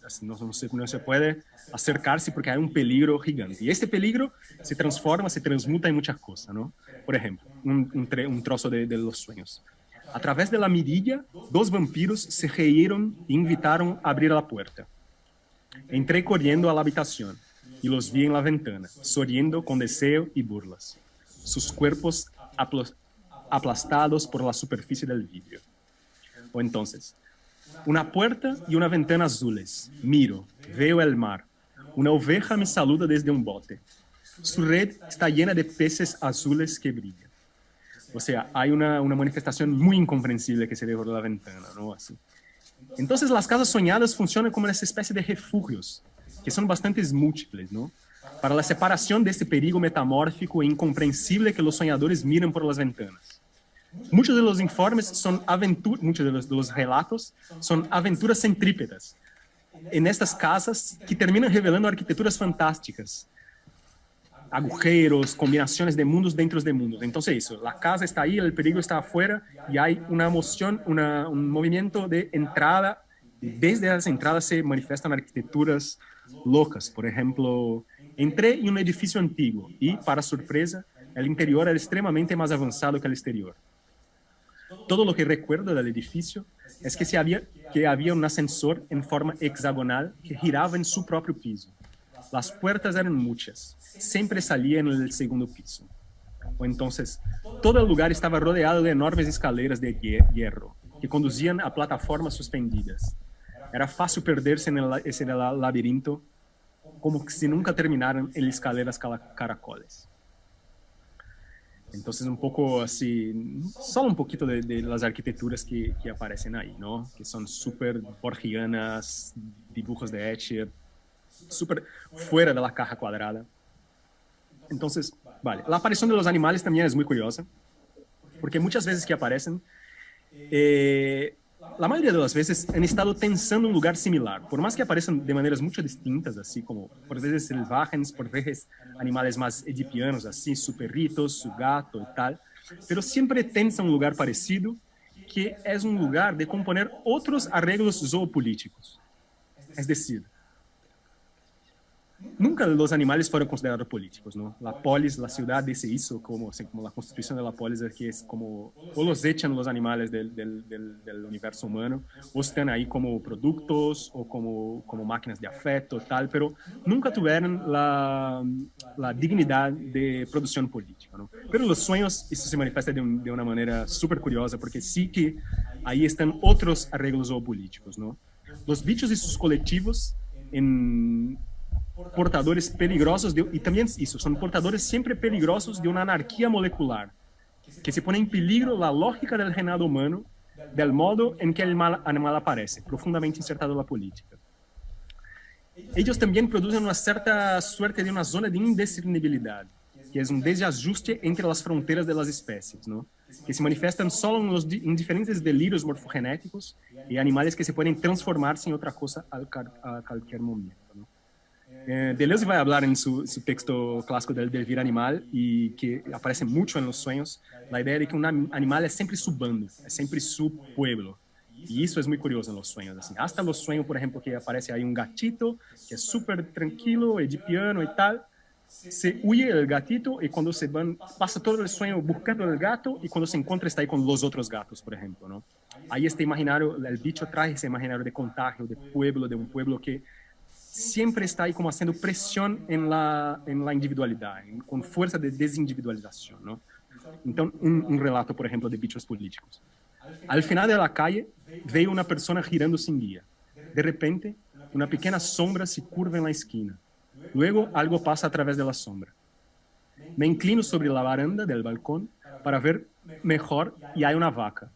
así, no se puede acercarse porque hay un peligro gigante. Y este peligro se transforma, se transmuta en muchas cosas, ¿no? Por ejemplo, un trozo de los sueños. A través de la mirilla, 2 vampiros se rieron e invitaron a abrir la puerta. Entré corriendo a la habitación y los vi en la ventana, sonriendo con deseo y burlas. Sus cuerpos aplastados por la superficie del vidrio. O entonces, una puerta y una ventana azules. Miro, veo el mar. Una oveja me saluda desde un bote. Su red está llena de peces azules que brillan. O sea, hay una manifestación muy incomprensible que se ve por la ventana, ¿no? Así. Entonces, las casas soñadas funcionan como una especie de refugios, que son bastante múltiples, ¿no? Para la separación de este perigo metamórfico e incomprensible que los soñadores miran por las ventanas. Muchos de los informes son aventuras, muchos de los relatos son aventuras centrípetas en estas casas que terminan revelando arquitecturas fantásticas, agujeros, combinaciones de mundos dentro de mundos. Entonces eso, la casa está ahí, el peligro está afuera y hay una emoción, un movimiento de entrada. Desde las entradas se manifiestan arquitecturas locas. Por ejemplo, entré en un edificio antiguo y, para sorpresa, el interior era extremadamente más avanzado que el exterior. Todo lo que recuerdo del edificio es que había un ascensor en forma hexagonal que giraba en su propio piso. Las puertas eran muchas, siempre salía en el segundo piso. O entonces, todo el lugar estaba rodeado de enormes escaleras de hierro que conducían a plataformas suspendidas. Era fácil perderse en ese laberinto, como si nunca terminaran en escaleras caracoles. Entonces, un poco así, solo un poquito de las arquitecturas que aparecen ahí, ¿no? Que son súper borgianas, dibujos de Escher, súper fuera de la caja cuadrada. Entonces, vale. La aparición de los animales también es muy curiosa, porque muchas veces que aparecen, la mayoría de las veces han estado pensando un lugar similar, por más que aparezcan de maneras muy distintas, así como por veces selvagens, por veces animales más edipianos, así, su perrito, su gato y tal, pero siempre tensan un lugar parecido, que es un lugar de componer otros arreglos zoopolíticos. Es decir, nunca los animales fueron considerados políticos, ¿no? La polis, la ciudad dice eso, como la constitución de la polis, que es como, o los echan los animales del universo humano, o están ahí como productos, o como máquinas de afecto, tal, pero nunca tuvieron la dignidad de producción política, ¿no? Pero en los sueños eso se manifiesta de una manera súper curiosa, porque sí que ahí están otros arreglos zoopolíticos, ¿no? Los bichos y sus colectivos portadores peligrosos y también eso, son portadores siempre peligrosos de una anarquía molecular que se pone en peligro la lógica del reinado humano del modo en que el animal aparece, profundamente insertado en la política. Ellos también producen una cierta suerte de una zona de indiscernibilidad, que es un desajuste entre las fronteras de las especies, ¿no? que se manifestan solo en diferentes delirios morfogenéticos y animales que se pueden transformarse en otra cosa a cualquier momento, ¿no? Deleuze va a hablar en su texto clásico del devir animal, y que aparece mucho en los sueños, la idea de que un animal es siempre su bando, es siempre su pueblo. Y eso es muy curioso en los sueños. Así. Hasta los sueños, por ejemplo, que aparece ahí un gatito que es súper tranquilo, edipiano y tal, se huye el gatito y cuando se van, pasa todo el sueño buscando el gato, y cuando se encuentra está ahí con los otros gatos, por ejemplo, ¿no? Ahí este imaginario, el bicho trae ese imaginario de contagio, de un pueblo que siempre está ahí como haciendo presión en la individualidad, con fuerza de desindividualización, ¿no? Entonces, un relato, por ejemplo, de bichos políticos. Al final de la calle, veo una persona girando sin guía. De repente, una pequeña sombra se curva en la esquina. Luego, algo pasa a través de la sombra. Me inclino sobre la baranda del balcón para ver mejor, y hay una vaca,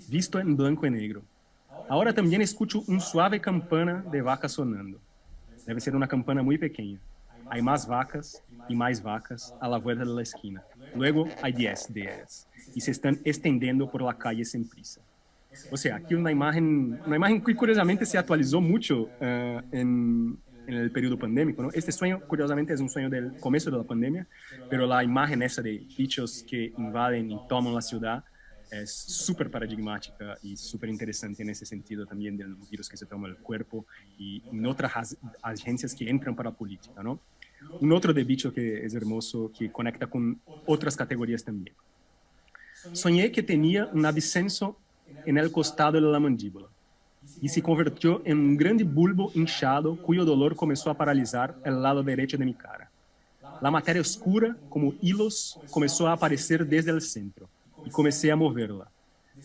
visto en blanco y negro. Ahora también escucho un suave campana de vaca sonando. Debe ser una campana muy pequeña. Hay más vacas y más vacas a la vuelta de la esquina. Luego hay 10 de ellas y se están extendiendo por la calle sin prisa. O sea, aquí una imagen que curiosamente se actualizó mucho en el periodo pandémico, ¿no? Este sueño, curiosamente, es un sueño del comienzo de la pandemia, pero la imagen esa de bichos que invaden y toman la ciudad es súper paradigmática y súper interesante en ese sentido también de los virus que se toman el cuerpo y en otras agencias que entran para la política, ¿no? Un otro de bicho que es hermoso, que conecta con otras categorías también. Soñé que tenía un absceso en el costado de la mandíbula y se convirtió en un grande bulbo hinchado cuyo dolor comenzó a paralizar el lado derecho de mi cara. La materia oscura, como hilos, comenzó a aparecer desde el centro y comencé a moverla.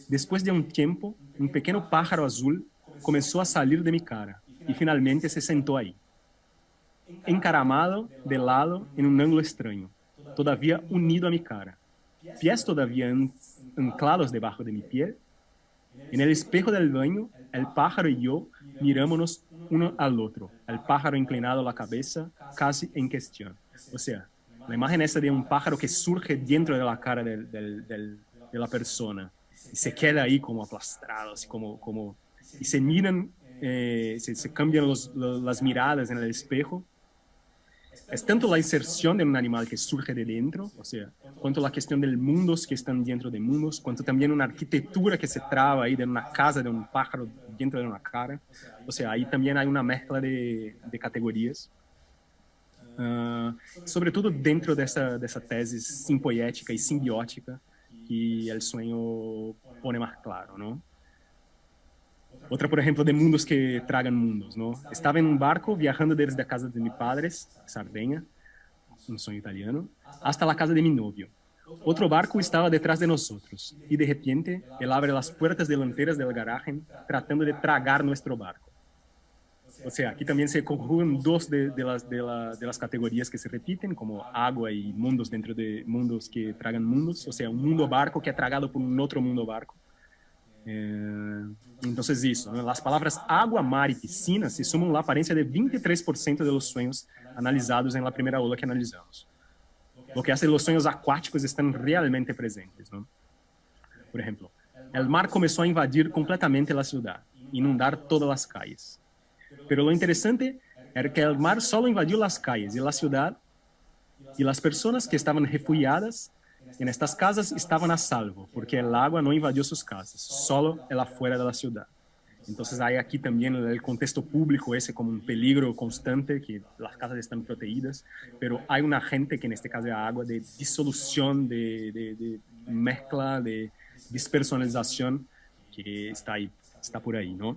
Después de un tiempo, un pequeño pájaro azul comenzó a salir de mi cara y finalmente se sentó ahí, encaramado de lado en un ángulo extraño, todavía unido a mi cara, pies todavía anclados debajo de mi piel. En el espejo del baño, el pájaro y yo mirámonos uno al otro, el pájaro inclinado la cabeza, casi en cuestión. O sea, la imagen esa de un pájaro que surge dentro de la cara de la persona y se queda ahí como aplastrado, así como y se miran, se cambian las miradas en el espejo. Es tanto la inserción de un animal que surge de dentro, o sea, cuanto la cuestión de mundos que están dentro de mundos, cuanto también una arquitectura que se traba ahí de una casa de un pájaro dentro de una cara. O sea, ahí también hay una mezcla de categorías. Sobre todo dentro de esa tesis simpoética y simbiótica que el sueño pone más claro, ¿no? Otra, por ejemplo, de mundos que tragan mundos, ¿no? Estaba en un barco viajando desde la casa de mis padres, Sardeña, un sueño italiano, hasta la casa de mi novio. Otro barco estaba detrás de nosotros y de repente él abre las puertas delanteras del garaje tratando de tragar nuestro barco. O sea, aquí también se conjugan dos de las categorías que se repiten, como agua y mundos dentro de mundos que tragan mundos. O sea, un mundo barco que es tragado por un otro mundo barco. Entonces eso, ¿no? Las palabras agua, mar y piscina se suman la apariencia de 23% de los sueños analizados en la primera ola que analizamos. Lo que hace los sueños acuáticos están realmente presentes, ¿no? Por ejemplo, el mar comenzó a invadir completamente la ciudad, inundar todas las calles. Pero lo interesante era que el mar solo invadió las calles y la ciudad, y las personas que estaban refugiadas en estas casas estaban a salvo, porque el agua no invadió sus casas, solo el afuera de la ciudad. Entonces hay aquí también el contexto público ese como un peligro constante, que las casas están protegidas, pero hay un agente que en este caso es agua, de disolución, de mezcla, de despersonalización, que está ahí, está por ahí, ¿no?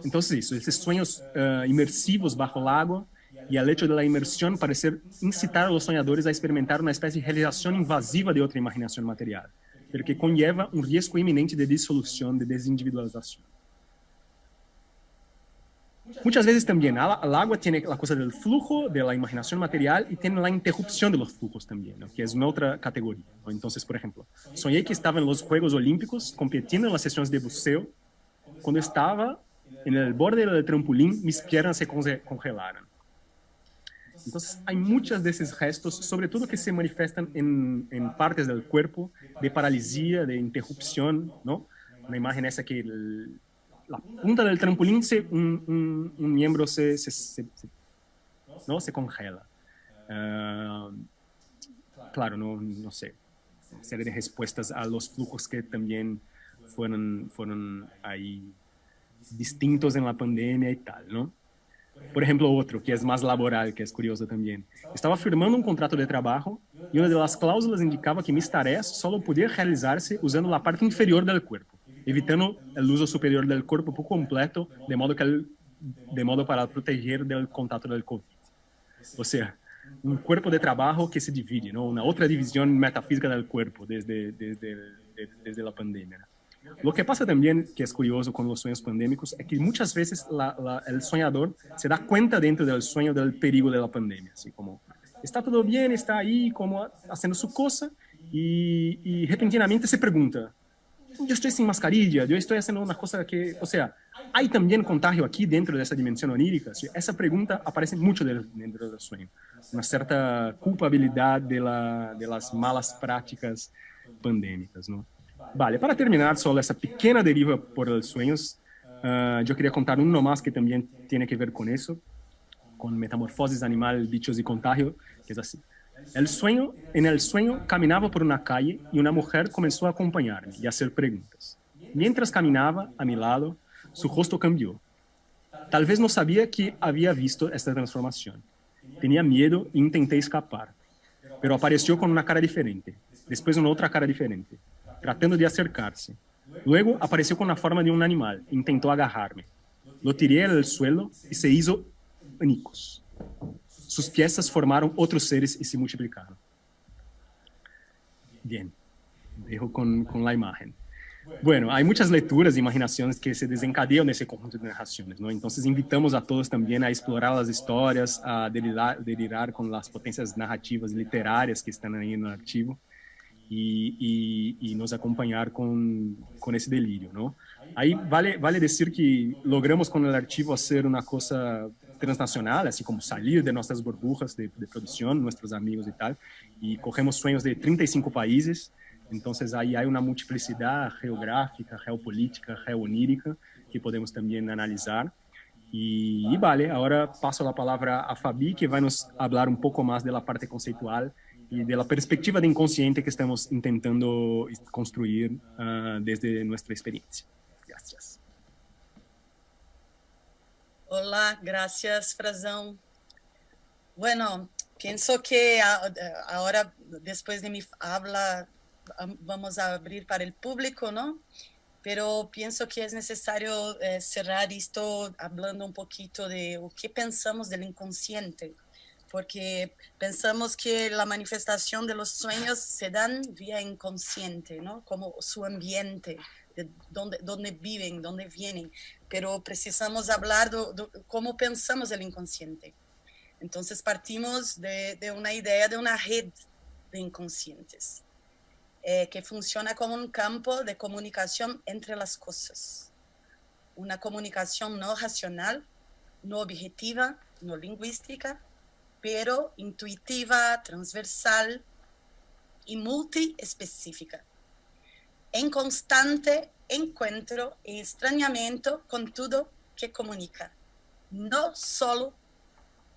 Entonces eso, esos sueños inmersivos bajo el agua y el hecho de la inmersión parece incitar a los soñadores a experimentar una especie de realización invasiva de otra imaginación material, pero que conlleva un riesgo inminente de disolución, de desindividualización. Muchas veces también el agua tiene la cosa del flujo de la imaginación material y tiene la interrupción de los flujos también, ¿no? Que es una otra categoría, ¿no? Entonces, por ejemplo, soñé que estaba en los Juegos Olímpicos compitiendo en las sesiones de buceo. Cuando estaba en el borde del trampolín, mis piernas se congelaron. Entonces, hay muchos de esos gestos, sobre todo que se manifiestan en partes del cuerpo, de paralisia, de interrupción, ¿no? Una imagen esa que la punta del trampolín, un miembro ¿no? Se congela. Claro, no sé, una serie de respuestas a los flujos que también fueron ahí distintos en la pandemia y tal, ¿no? Por ejemplo, otro que es más laboral, que es curioso también. Estaba firmando un contrato de trabajo y una de las cláusulas indicaba que mis tareas solo podían realizarse usando la parte inferior del cuerpo, evitando el uso superior del cuerpo por completo, de modo para proteger del contacto del COVID. O sea, un cuerpo de trabajo que se divide, ¿no? Una otra división metafísica del cuerpo desde la pandemia. Lo que pasa también, que es curioso con los sueños pandémicos, es que muchas veces el soñador se da cuenta dentro del sueño del peligro de la pandemia, así como está todo bien, está ahí como haciendo su cosa y repentinamente se pregunta, yo estoy sin mascarilla, yo estoy haciendo una cosa que, o sea, ¿hay también contagio aquí dentro de esa dimensión onírica? ¿Sí? Esa pregunta aparece mucho dentro del sueño, una cierta culpabilidad de las malas prácticas pandémicas, ¿no? Vale, para terminar solo esa pequeña deriva por los sueños, yo quería contar uno más que también tiene que ver con eso, con metamorfosis animal, bichos y contagio, que es así. En el sueño caminaba por una calle y una mujer comenzó a acompañarme y a hacer preguntas. Mientras caminaba a mi lado, su rostro cambió. Tal vez no sabía que había visto esta transformación. Tenía miedo e intenté escapar, pero apareció con una cara diferente, después una otra cara diferente, tratando de acercarse. Luego apareció con la forma de un animal e intentó agarrarme. Lo tiré al suelo y se hizo añicos. Sus piezas formaron otros seres y se multiplicaron. Bien, dejo con la imagen. Bueno, hay muchas lecturas e imaginaciones que se desencadean nesse conjunto de narraciones, ¿no? Entonces invitamos a todos también a explorar las historias, a delirar con las potencias narrativas y literarias que están ahí en el archivo y nos acompañar con ese delirio, ¿no? Ahí vale decir que logramos con el archivo hacer una cosa transnacional, así como salir de nuestras burbujas de producción, nuestros amigos y tal, y cogemos sueños de 35 países. Entonces ahí hay una multiplicidad geográfica, geopolítica, geonírica que podemos también analizar. Y vale, ahora paso la palabra a Fabi, que va a nos hablar un poco más de la parte conceitual y de la perspectiva de inconsciente que estamos intentando construir desde nuestra experiencia. Gracias. Hola, gracias, Frazão. Bueno, pienso que ahora, después de mi habla, vamos a abrir para el público, ¿no? Pero pienso que es necesario cerrar esto hablando un poquito de lo que pensamos del inconsciente, porque pensamos que la manifestación de los sueños se dan vía inconsciente, ¿no? Como su ambiente, de dónde viven, dónde vienen, pero precisamos hablar de cómo pensamos el inconsciente. Entonces partimos de una idea de una red de inconscientes, que funciona como un campo de comunicación entre las cosas. Una comunicación no racional, no objetiva, no lingüística, pero intuitiva, transversal y multiespecífica, en constante encuentro y extrañamiento con todo que comunica, no solo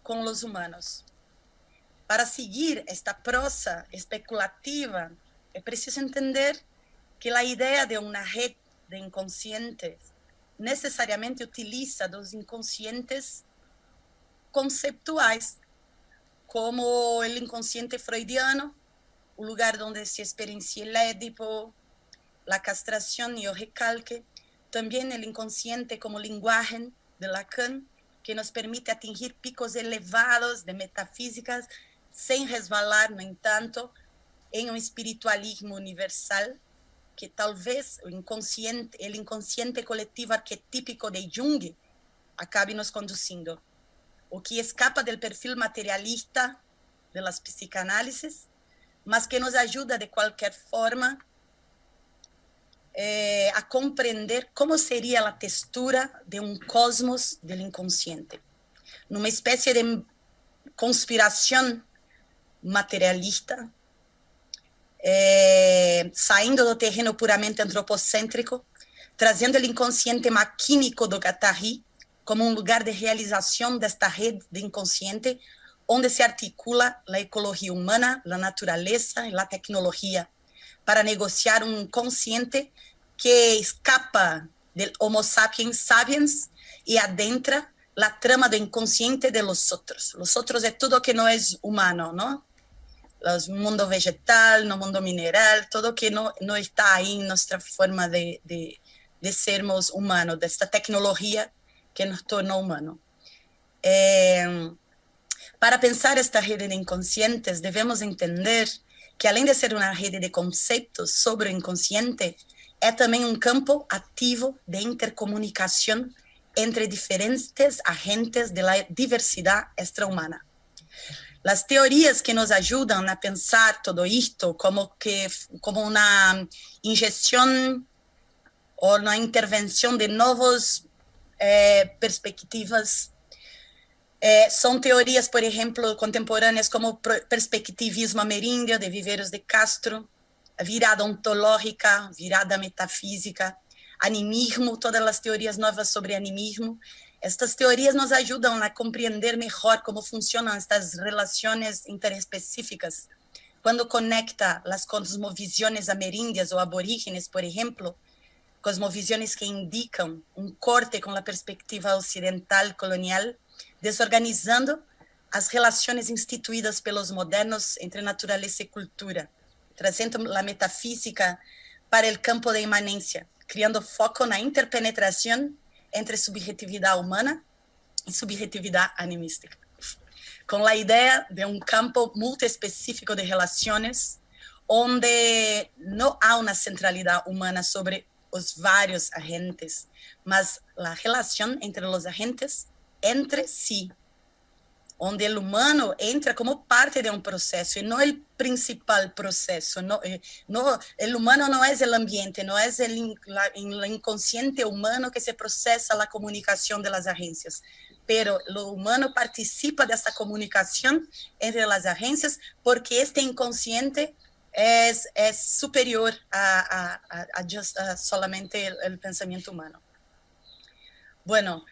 con los humanos. Para seguir esta prosa especulativa, es preciso entender que la idea de una red de inconscientes necesariamente utiliza dos inconscientes conceptuais, como el inconsciente freudiano, un lugar donde se experiencia el Édipo, la castración y el recalque, también el inconsciente como lenguaje de Lacan, que nos permite atingir picos elevados de metafísicas sin resvalar, no entanto, en un espiritualismo universal que tal vez el inconsciente colectivo arquetípico de Jung acabe nos conduciendo, o que escapa del perfil materialista de las psicanálisis, mas que nos ayuda de cualquier forma a comprender cómo sería la textura de un cosmos del inconsciente, numa especie de conspiração materialista, saindo do terreno puramente antropocêntrico, trazendo o inconsciente maquínico do Guattari como um lugar de realização desta rede de inconsciente, onde se articula a ecologia humana, a natureza e a tecnologia, para negociar um consciente que escapa del Homo sapiens sapiens e adentra a trama do inconsciente de los outros. Los outros é tudo que não é humano, não? No mundo vegetal, no mundo mineral, todo que não está aí em nossa forma de sermos humanos, desta tecnologia que nos torna humanos. Para pensar esta rede de inconscientes, devemos entender que, além de ser uma rede de conceitos sobre o inconsciente, é também um campo ativo de intercomunicação entre diferentes agentes da diversidade extra-humana. As teorias que nos ajudam a pensar todo isto como uma injeção ou uma intervenção de novas perspectivas são teorias, por exemplo, contemporâneas como o perspectivismo ameríndio de Viveiros de Castro, a virada ontológica, virada metafísica, animismo, todas as teorias novas sobre animismo. Estas teorias nos ajudam a compreender melhor como funcionam estas relações interespecíficas, quando conecta as cosmovisões ameríndias ou aborígenes, por exemplo, cosmovisões que indicam um corte com a perspectiva ocidental colonial, desorganizando as relações instituídas pelos modernos entre natureza e cultura, trazendo a metafísica para o campo da imanência, criando foco na interpenetração entre subjetividade humana e subjetividade animística, com a ideia de um campo multiespecífico de relações, onde não há uma centralidade humana sobre os vários agentes, mas a relação entre os agentes entre si, onde o humano entra como parte de um processo e não o principal processo. O humano não é o ambiente, não é o inconsciente humano que se processa a comunicação das agências, pero o humano participa dessa comunicação entre as agências porque este inconsciente é superior a solamente o pensamento humano. Bueno,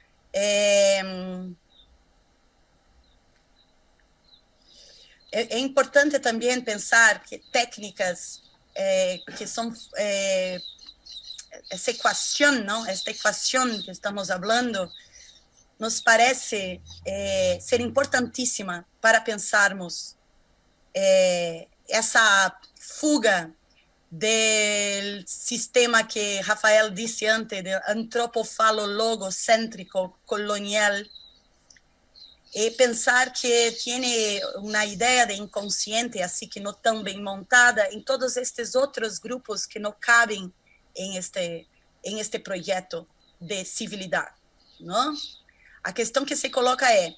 é importante também pensar que técnicas que são essa equação, não? Esta equação que estamos falando, nos parece ser importantíssima para pensarmos essa fuga do sistema que Rafael disse antes, do antropofalo-logocêntrico colonial, e pensar que tem uma ideia de inconsciente, assim que não tão bem montada, em todos estes outros grupos que não cabem em este projeto de civilidade, não? A questão que se coloca é,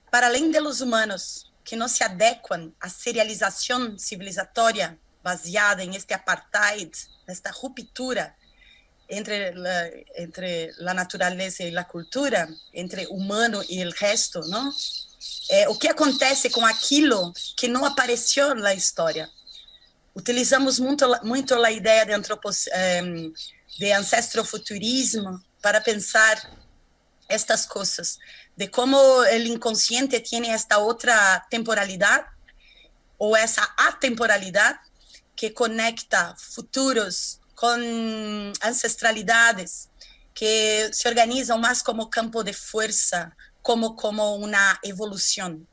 para além de los humanos que não se adequam à serialização civilizatória baseada em este apartheid, nesta ruptura entre a natureza e a cultura, entre humano e o resto, não? O que acontece com aquilo que não apareceu na história? Utilizamos muito a ideia de ancestrofuturismo para pensar estas coisas, de como o inconsciente tem esta outra temporalidade, ou essa atemporalidade, que conecta futuros com ancestralidades, que se organizam mais como campo de força, como uma evolução.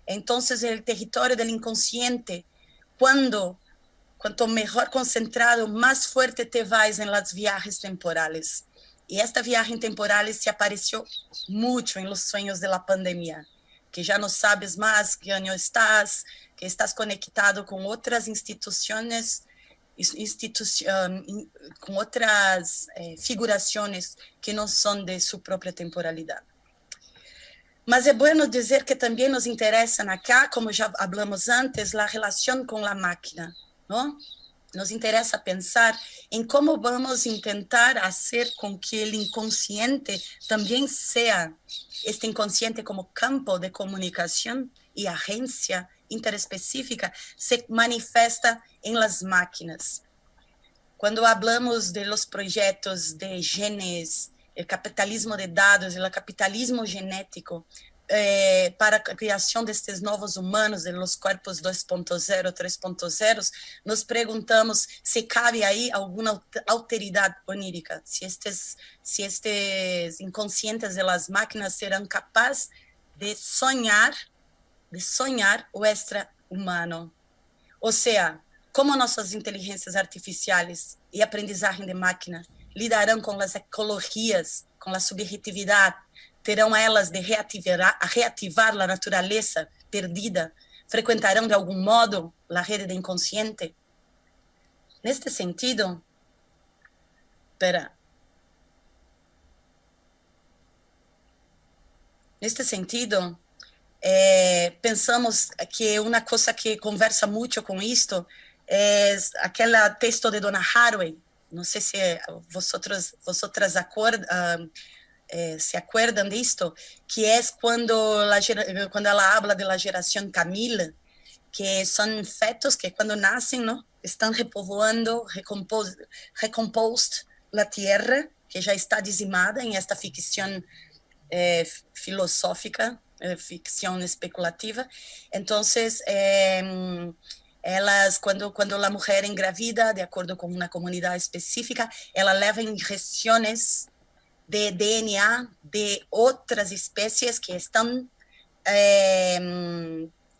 Então, o território do inconsciente, quanto melhor concentrado, mais forte te vais em las viagens temporales. E esta viagem temporal se apareceu muito em los sueños de la pandemia, que já não sabes mais que ano estás, que estás conectado com outras instituições, com outras figurações que não são de sua própria temporalidade. Mas é bueno dizer que também nos interessa acá, como já falamos antes, a relação com a máquina, não? nos interessa pensar em como vamos tentar fazer com que o inconsciente também seja, este inconsciente como campo de comunicação e agência interespecífica, se manifesta em las máquinas. Quando hablamos de los projetos de genes, o capitalismo de dados, o capitalismo genético, para a criação destes novos humanos, de los corpos 2.0, 3.0, nos perguntamos se cabe aí alguma alteridade onírica, se estes inconscientes de las máquinas serão capazes de sonhar o extra-humano. Ou seja, como nossas inteligências artificiais e aprendizagem de máquina lidarão com as ecologias, com a subjetividade, terão elas de reativar a natureza perdida, frequentarão de algum modo a rede de inconsciente. Neste sentido, pensamos que uma coisa que conversa muito com isto é aquele texto de Donna Haraway, não sei se vosotras se acuerdan disto, que é quando ela habla de la geração Camila, que são fetos que quando nascem, ¿no?, estão repovoando, recompost la tierra, que já está dizimada em esta ficção filosófica, ficção especulativa. Então, elas, quando a mulher engravida, de acordo com uma comunidade específica, ela leva injeções de DNA de outras espécies que estão,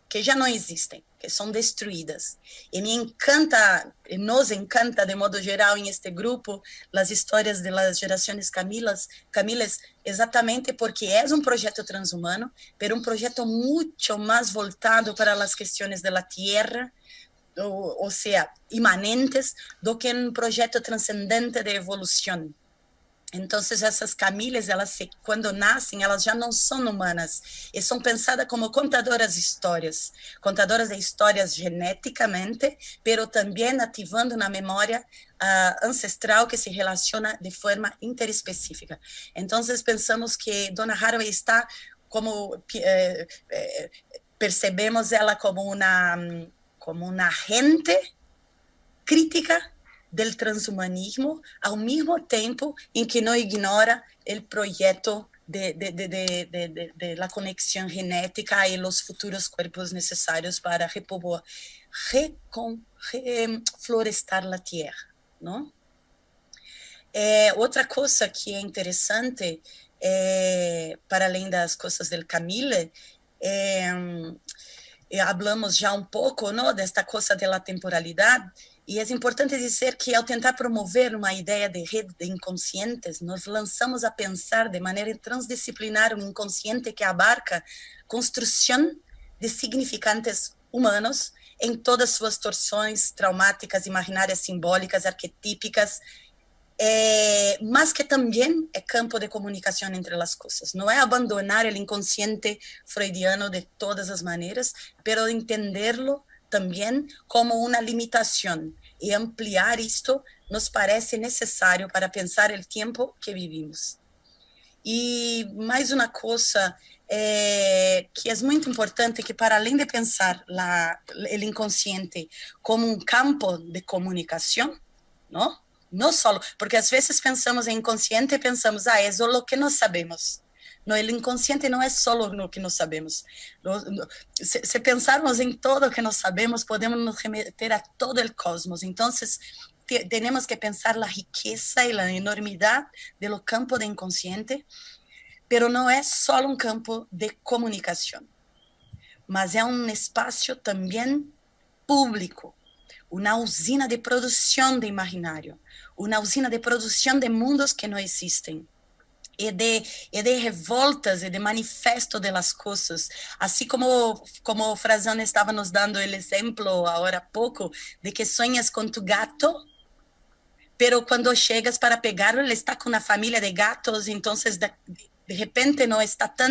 que já não existem, que são destruídas. E nos encanta de modo geral em este grupo as histórias das gerações Camilas, exatamente porque é um projeto transhumano, mas um projeto muito mais voltado para as questões da terra, ou seja, imanentes, do que um projeto transcendente de evolução. Então, essas Camilas, quando nascem, elas já não são humanas e são pensadas como contadoras de histórias geneticamente, pero também ativando na memória ancestral que se relaciona de forma interespecífica. Então, pensamos que Donna Haraway está como percebemos ela como uma agente crítica del transhumanismo, ao mesmo tempo em que não ignora o projeto de la conexão genética e os futuros corpos necessários para reflorestar a terra, não? Outra coisa que é interessante, para além das coisas del Camille, hablamos já um pouco, não, desta coisa da temporalidade. E é importante dizer que, ao tentar promover uma ideia de rede de inconscientes, nos lançamos a pensar de maneira transdisciplinar um inconsciente que abarca construção de significantes humanos em todas suas torções traumáticas, imaginárias, simbólicas, arquetípicas, mas que também é campo de comunicação entre as coisas. Não é abandonar o inconsciente freudiano de todas as maneiras, pero entenderlo também como uma limitação, e ampliar isto nos parece necessário para pensar o tempo que vivimos. E mais uma coisa que é muito importante, que para além de pensar o inconsciente como um campo de comunicação, não só, porque às vezes pensamos em inconsciente e pensamos, é só o que nós sabemos. No, o inconsciente não é só o que nós sabemos. Se pensarmos em todo o que nós sabemos, podemos nos remeter a todo o cosmos. Então, temos que pensar a riqueza e a enormidade do campo do inconsciente, pero não é só um campo de comunicação, mas é um espaço também público, uma usina de produção de imaginário, uma usina de produção de mundos que não existem. E de revoltas e de manifesto de las coisas, assim como Frazão estava nos dando o exemplo agora há pouco, de que sonhas com tu gato, pero quando chegas para pegarlo, ele está com uma família de gatos, então de repente não está tão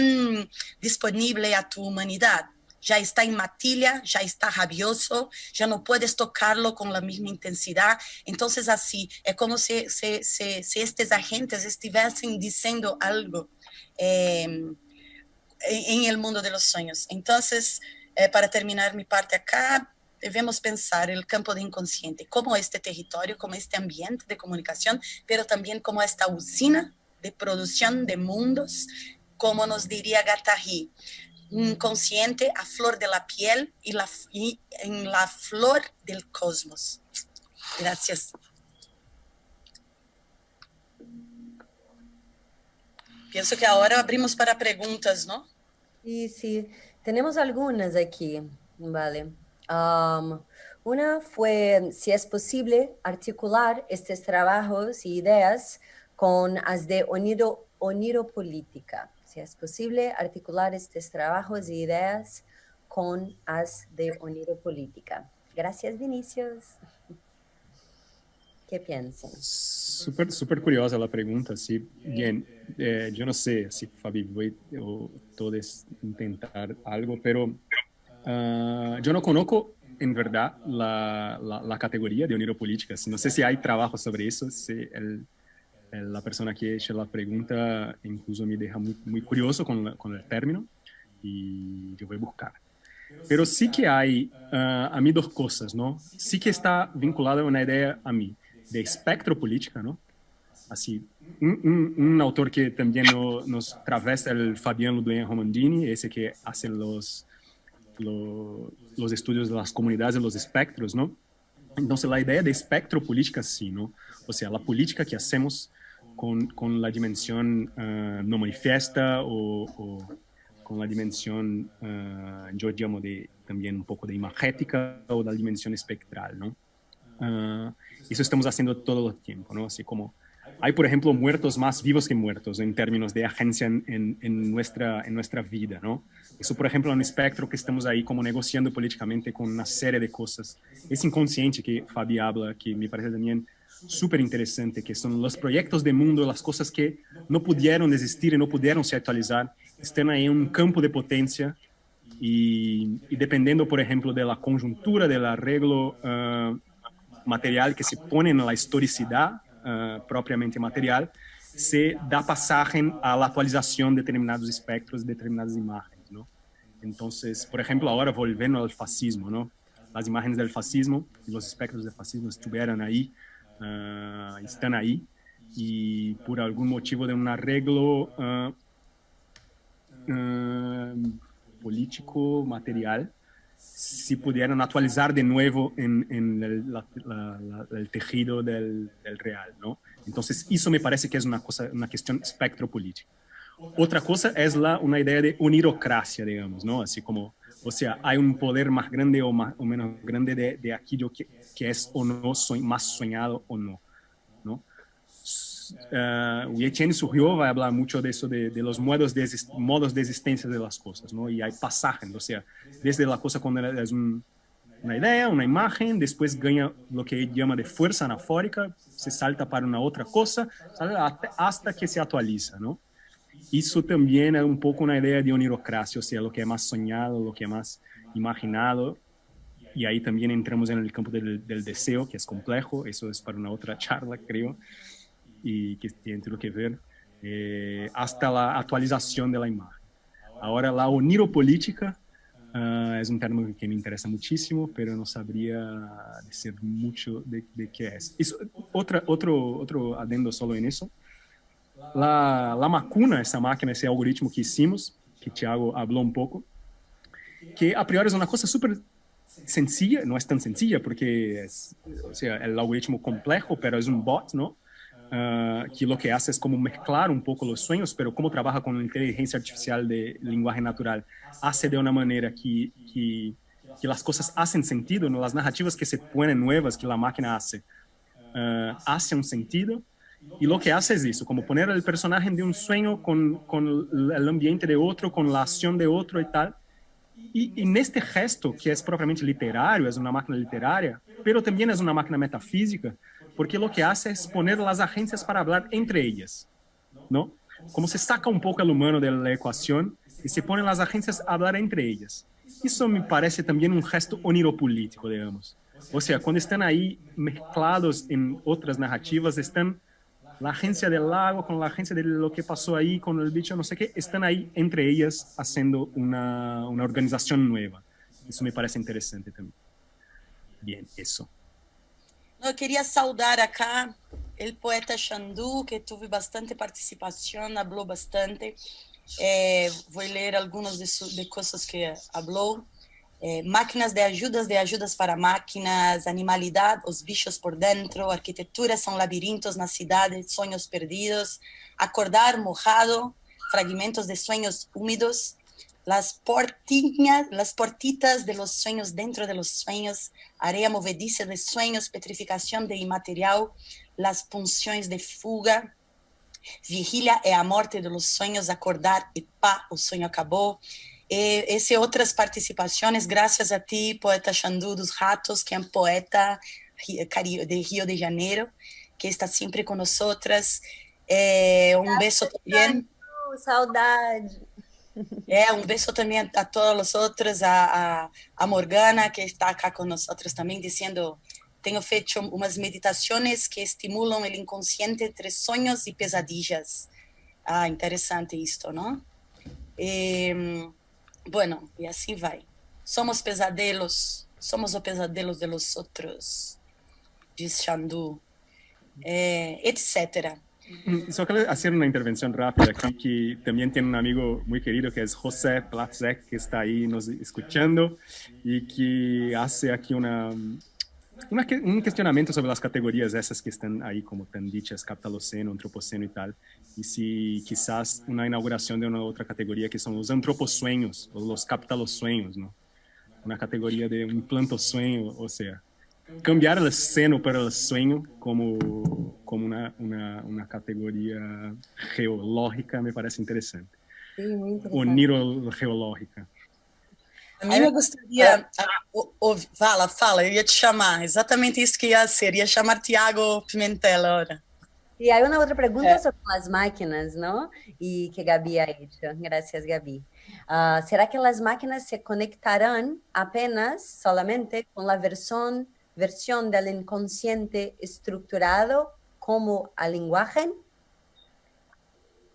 disponível a tua humanidade. ya está en matilla, ya está rabioso, ya no puedes tocarlo con la misma intensidad. Entonces así, es como si estos agentes estuviesen diciendo algo en el mundo de los sueños. Entonces, para terminar mi parte acá, debemos pensar el campo de inconsciente como este territorio, como este ambiente de comunicación, pero también como esta usina de producción de mundos, como nos diría Guattari, inconsciente a flor de la piel y en la flor del cosmos. Gracias. Pienso que ahora abrimos para preguntas, ¿no? Sí, tenemos algunas aquí, vale. Una fue si es posible articular estos trabajos y ideas con las de oniropolítica. Si es posible articular estos trabajos y ideas con las de oniropolítica. Gracias, Vinicius. ¿Qué piensan? Súper curiosa la pregunta, sí. Bien, yo no sé si Fabi voy o todos intentar algo, pero yo no conozco en verdad la categoría de oniropolítica. No sé si hay trabajo sobre eso. Si la persona que hecho la pregunta incluso me deja muy curioso con el término y yo voy a buscar. Pero sí que hay a mí dos cosas, ¿no? Sí que está vinculada a una idea a mí de espectropolítica, ¿no? Así, un autor que también nos travesa, el Fabián Ludueña-Romandini, ese que hace los estudios de las comunidades de los espectros, ¿no? Entonces, la idea de espectropolítica, sí, ¿no? O sea, la política que hacemos con la dimensión no manifiesta o con la dimensión, yo llamo también un poco de imagética o la dimensión espectral, ¿no? Eso estamos haciendo todo el tiempo, ¿no? Así como hay, por ejemplo, muertos más vivos que muertos en términos de agencia en nuestra vida, ¿no? Eso, por ejemplo, es un espectro que estamos ahí como negociando políticamente con una serie de cosas. Es inconsciente que Fabi habla, que me parece también súper interesante, que son los proyectos de mundo, las cosas que no pudieron existir y no pudieron se actualizar, están ahí en un campo de potencia y dependiendo, por ejemplo, de la conjuntura, del arreglo material que se pone en la historicidad propiamente material, se da pasaje a la actualización de determinados espectros, determinadas imágenes, ¿no? Entonces, por ejemplo, ahora volviendo al fascismo, ¿no? Las imágenes del fascismo y los espectros del fascismo estuvieron ahí, están ahí, y por algún motivo de un arreglo político, material, si pudieran actualizar de nuevo en el tejido del real, ¿no? Entonces, eso me parece que es una cuestión espectropolítica. Otra cosa es una idea de onirocracia, digamos, ¿no? Así como, o sea, hay un poder más grande o menos grande de aquello que es o no más soñado o no, ¿no? Etienne Surriot va a hablar mucho de eso, de los modos de existencia de las cosas, ¿no? Y hay pasajes, o sea, desde la cosa cuando es una idea, una imagen, después gana lo que llama de fuerza anafórica, se salta para una otra cosa, hasta que se actualiza, ¿no? Eso también es un poco una idea de onirocracia, o sea, lo que es más soñado, lo que es más imaginado, y ahí también entramos en el campo del deseo, que es complejo, eso es para una otra charla, creo, y que tiene lo que ver, hasta la actualización de la imagen. Ahora, la oniropolítica es un término que me interesa muchísimo, pero no sabría decir mucho de qué es. Otro adendo solo en eso. La Macuna, esa máquina, ese algoritmo que hicimos, que Thiago habló un poco, que a priori es una cosa súper sencilla, no es tan sencilla porque es, o sea, el algoritmo complejo, pero es un bot, ¿no? Que lo que hace es como mezclar un poco los sueños, pero como trabaja con la inteligencia artificial de lenguaje natural, hace de una manera que las cosas hacen sentido, ¿no? Las narrativas que se ponen nuevas, que la máquina hace un sentido, y lo que hace es eso, como poner el personaje de un sueño con el ambiente de otro, con la acción de otro y tal. Y en este gesto, que es propiamente literario, es una máquina literaria, pero también es una máquina metafísica, porque lo que hace es poner las agencias para hablar entre ellas, ¿no? Como se saca un poco el humano de la ecuación y se ponen las agencias a hablar entre ellas. Isso me parece também um gesto oniropolítico, digamos. Ou seja, quando estão aí mesclados em outras narrativas, estão a agência do lago com a agência de lo que passou aí com o bicho, não sei o que, estão aí entre elas fazendo uma organização nova. Isso me parece interessante também. Bem, isso. Eu queria saudar acá o poeta Xandu, que teve bastante participação, falou bastante. Vou ler algumas de coisas que falou. Máquinas de ajudas para máquinas, animalidade, os bichos por dentro, arquiteturas são labirintos na cidade, sonhos perdidos, acordar mojado, fragmentos de sonhos úmidos, las portitas de los sueños dentro de los sueños, areia movediça de sueños, petrificação de imaterial, las punções de fuga, vigília é a morte de los sueños, acordar e pá, o sonho acabou. Esse outras participações, graças a ti, poeta Xandu dos Ratos, que é um poeta de Rio de Janeiro, que está sempre com nós outras. Beijo também. Saudade. Beijo também a todos os outros, a Morgana, que está cá com nós outros também, dizendo: tenho feito umas meditações que estimulam o inconsciente entre sonhos e pesadillas. Interessante isto, não? Bueno, e assim vai. Somos o pesadelo de los outros, diz Xandu, etc. Só quero fazer uma intervenção rápida aqui, que também tem um amigo muito querido, que é José Platzek, que está aí nos escutando, e que hace aqui um questionamento sobre as categorias essas que estão aí, como estão ditas, capitaloceno, antropoceno e tal, e se quizás uma inauguração de uma outra categoria, que são os antropossueños, ou os capitalossueños, não? Uma categoria de um plantossueño, ou seja, cambiar o seno para o sueño como uma categoria geológica me parece interessante. Sim, muito interessante. Ou neurogeológica. A mim me gostaria... Fala, eu ia te chamar. Exatamente isso que ia ser. Ia chamar Tiago Pimentel agora. E aí uma outra pergunta sobre as máquinas, não? E que Gabi ha hecho. Gracias, Gabi. ¿Será que as máquinas se conectarán apenas, solamente, com a versão del inconsciente estruturado como a linguagem?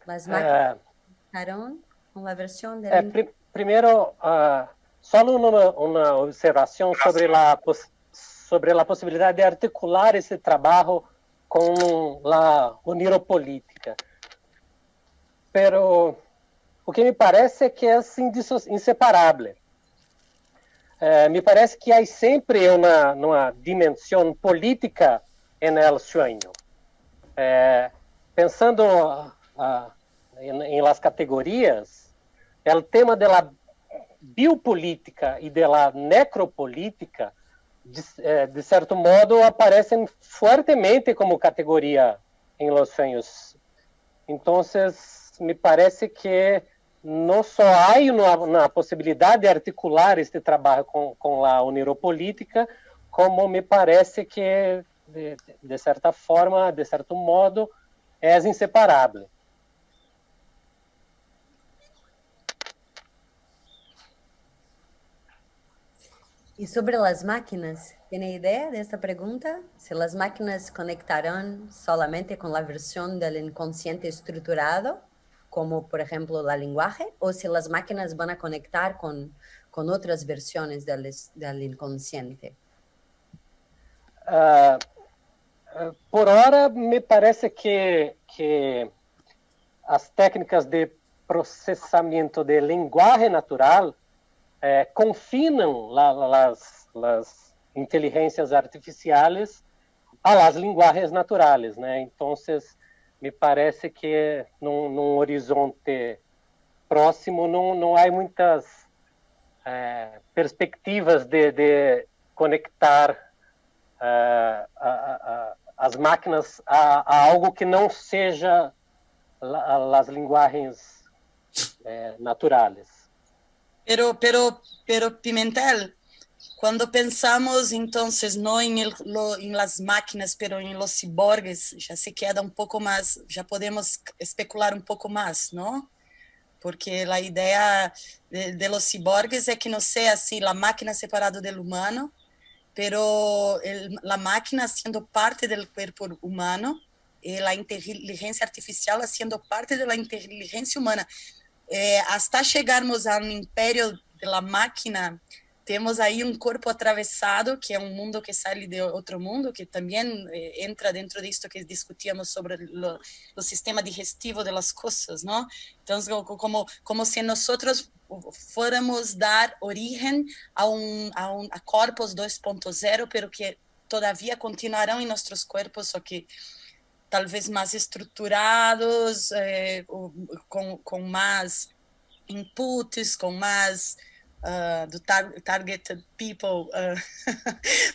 Las máquinas conectarán con la versión del... Primeiro, só uma observação sobre a possibilidade de articular esse trabalho com a neuropolítica. Pero o que me parece é que é inseparável. Me parece que há sempre uma dimensão política no sonho. Pensando em las categorias, o tema da biopolítica e da necropolítica, de certo modo, aparecem fortemente como categoria em los sonhos. Então, me parece que não só há uma possibilidade de articular este trabalho com a neuropolítica, como me parece que, de certa forma, de certo modo, é inseparável. E sobre as máquinas, tem ideia dessa pergunta? Se as máquinas conectarão solamente com a versão do inconsciente estruturado, como, por exemplo, a linguagem, ou se as máquinas vão a conectar com outras versões do inconsciente? Por hora, me parece que as técnicas de processamento de linguagem natural confinam as inteligências artificiais às linguagens naturais, né? Então, me parece que num horizonte próximo não há muitas perspectivas de conectar as máquinas a algo que não seja as linguagens naturais. Pero Pimentel, quando pensamos entonces no en las máquinas, pero en los ciborgues, ya se queda un poco más, ya podemos especular un poco más, ¿no? porque la idea de los ciborgues es que no sea así la máquina separada del humano, pero la máquina siendo parte del cuerpo humano y la inteligencia artificial siendo parte de la inteligencia humana. Hasta llegarmos a un imperio de la máquina, temos aí um corpo atravessado, que é um mundo que sai de outro mundo, que também entra dentro disto que discutíamos sobre o sistema digestivo das coisas, não? Então, como se nós fôramos dar origem a corpos 2.0, pero que todavia continuarão em nossos corpos, só que talvez mais estruturados, com mais inputs, com mais do targeted people,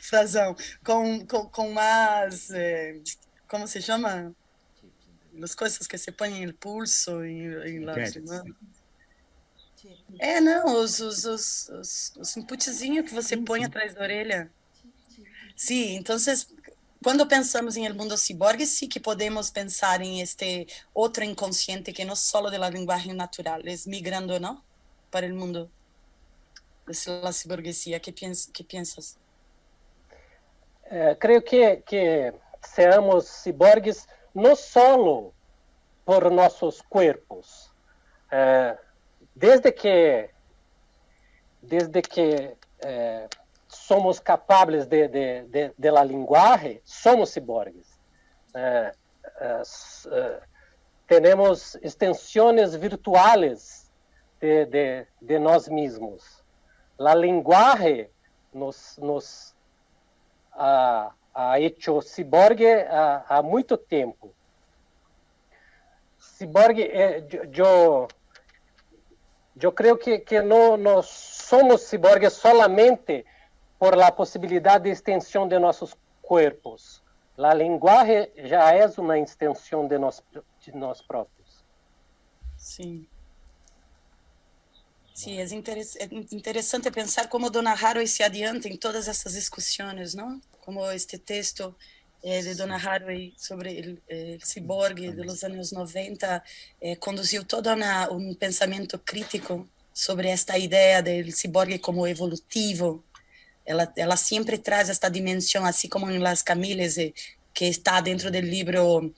frasão, com mais, como se chama? As coisas que se põem no pulso e lá, não, os inputzinhos que você põe atrás da orelha. Sim, então, quando pensamos em el mundo ciborgue, sí que podemos pensar em este outro inconsciente que não só da linguagem natural, é migrando, não? Para o mundo da ciborguesia. ¿Qué piensas? Creio que seamos ciborgues não só por nossos corpos. Desde que somos capazes de la linguagem, somos ciborgues. Temos extensões virtuais de nós mesmos. La linguagem nos ha hecho ciborgue há muito tempo. Ciborgue, eu creio que não somos ciborgues solamente por la possibilidade de extensão de nossos corpos. La linguagem já é uma extensão de nós próprios. Sim. Sim, é interessante pensar como Donna Haraway se adianta em todas essas discussões, não? Como este texto de Donna Haraway sobre o ciborgue dos anos 90 conduziu todo um pensamento crítico sobre esta ideia do ciborgue como evolutivo. Ela sempre traz esta dimensão, assim como em Las Camilles, que está dentro do livro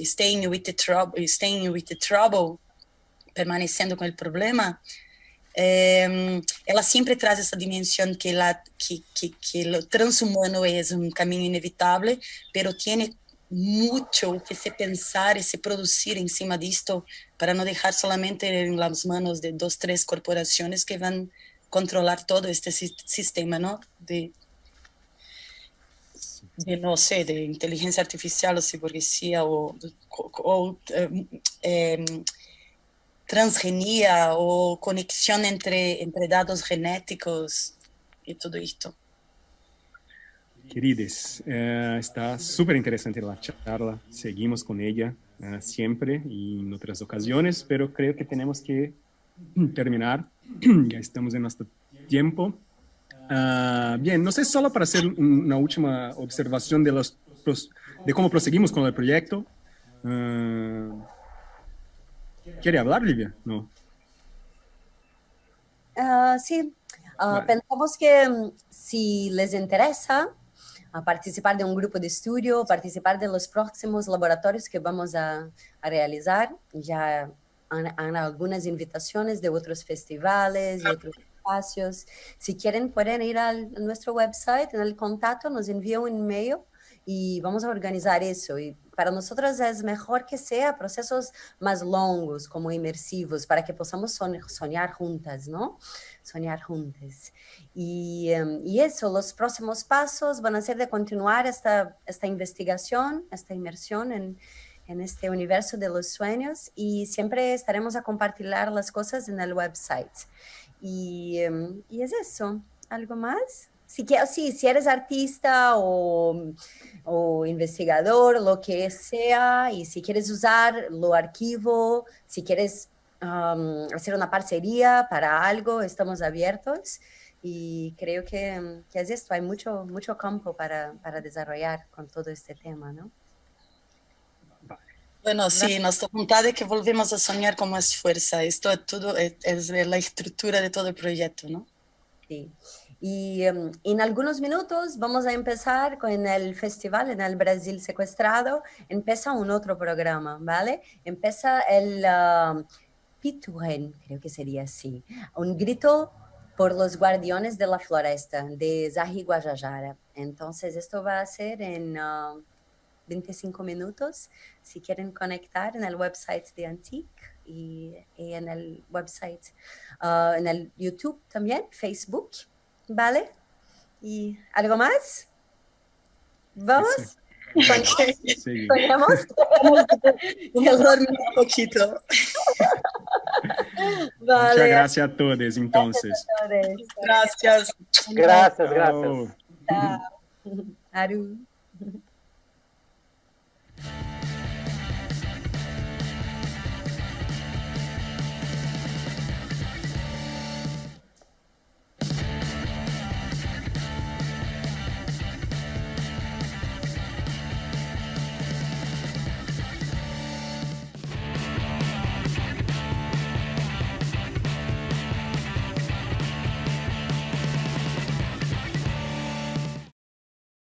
Staying with the Trouble, permanecendo com o problema, ela sempre traz essa dimensão que o transhumano é um caminho inevitável, pero tiene muito que se pensar e se produzir em cima disto para não deixar solamente nas mãos de 2, 3 corporações que vão controlar todo este sistema, não? De não sei, de inteligência artificial, ou ciborguesia, ou transgenia ou conexão entre dados genéticos e tudo isto. Queridos, está súper interesante la charla. Seguimos con ella siempre y en otras ocasiones, pero creo que tenemos que terminar. Ya estamos en nuestro tiempo. Bien, no sé, solo para hacer una última observación de cómo proseguimos con el proyecto. ¿Quiere hablar, Livia? No. Sí, Vale. pensamos que si les interesa participar de un grupo de estudio, participar de los próximos laboratorios que vamos a realizar, ya han algunas invitaciones de otros festivales y otros espacios. Si quieren, pueden ir a nuestro website, en el contacto, nos envía un email y vamos a organizar eso. Y para nosotros es mejor que sea procesos más longos, como inmersivos, para que podamos soñar juntas, ¿no? Soñar juntas. Y eso, los próximos pasos van a ser de continuar esta investigación, esta inmersión en este universo de los sueños, y siempre estaremos a compartir las cosas en el website. Y es eso. ¿Algo más? Si eres artista o investigador, lo que sea, y si quieres usar lo archivo, si quieres hacer una parcería para algo, estamos abiertos. Y creo que es esto, hay mucho campo para desarrollar con todo este tema, ¿no? Bueno, sí, nuestra voluntad es que volvemos a soñar con más fuerza. Esto es todo, es la estructura de todo el proyecto, ¿no? Sí. Y en algunos minutos vamos a empezar con el festival en el Brasil Secuestrado. Empieza un otro programa, ¿vale? Empieza el Pituhen, creo que sería así. Un grito por los guardianes de la floresta, de Zahi Guajajara. Entonces, esto va a ser en 25 minutos. Si quieren conectar en el website de Antique y en el website, en el YouTube también, Facebook, ¿vale? ¿Y algo más? ¿Vamos? Sí. ¿Soñamos? Vamos a dormir un poquito. Vale. Muchas gracias a todos, entonces. Gracias. Gracias, Chao. gracias. Chao. Aru.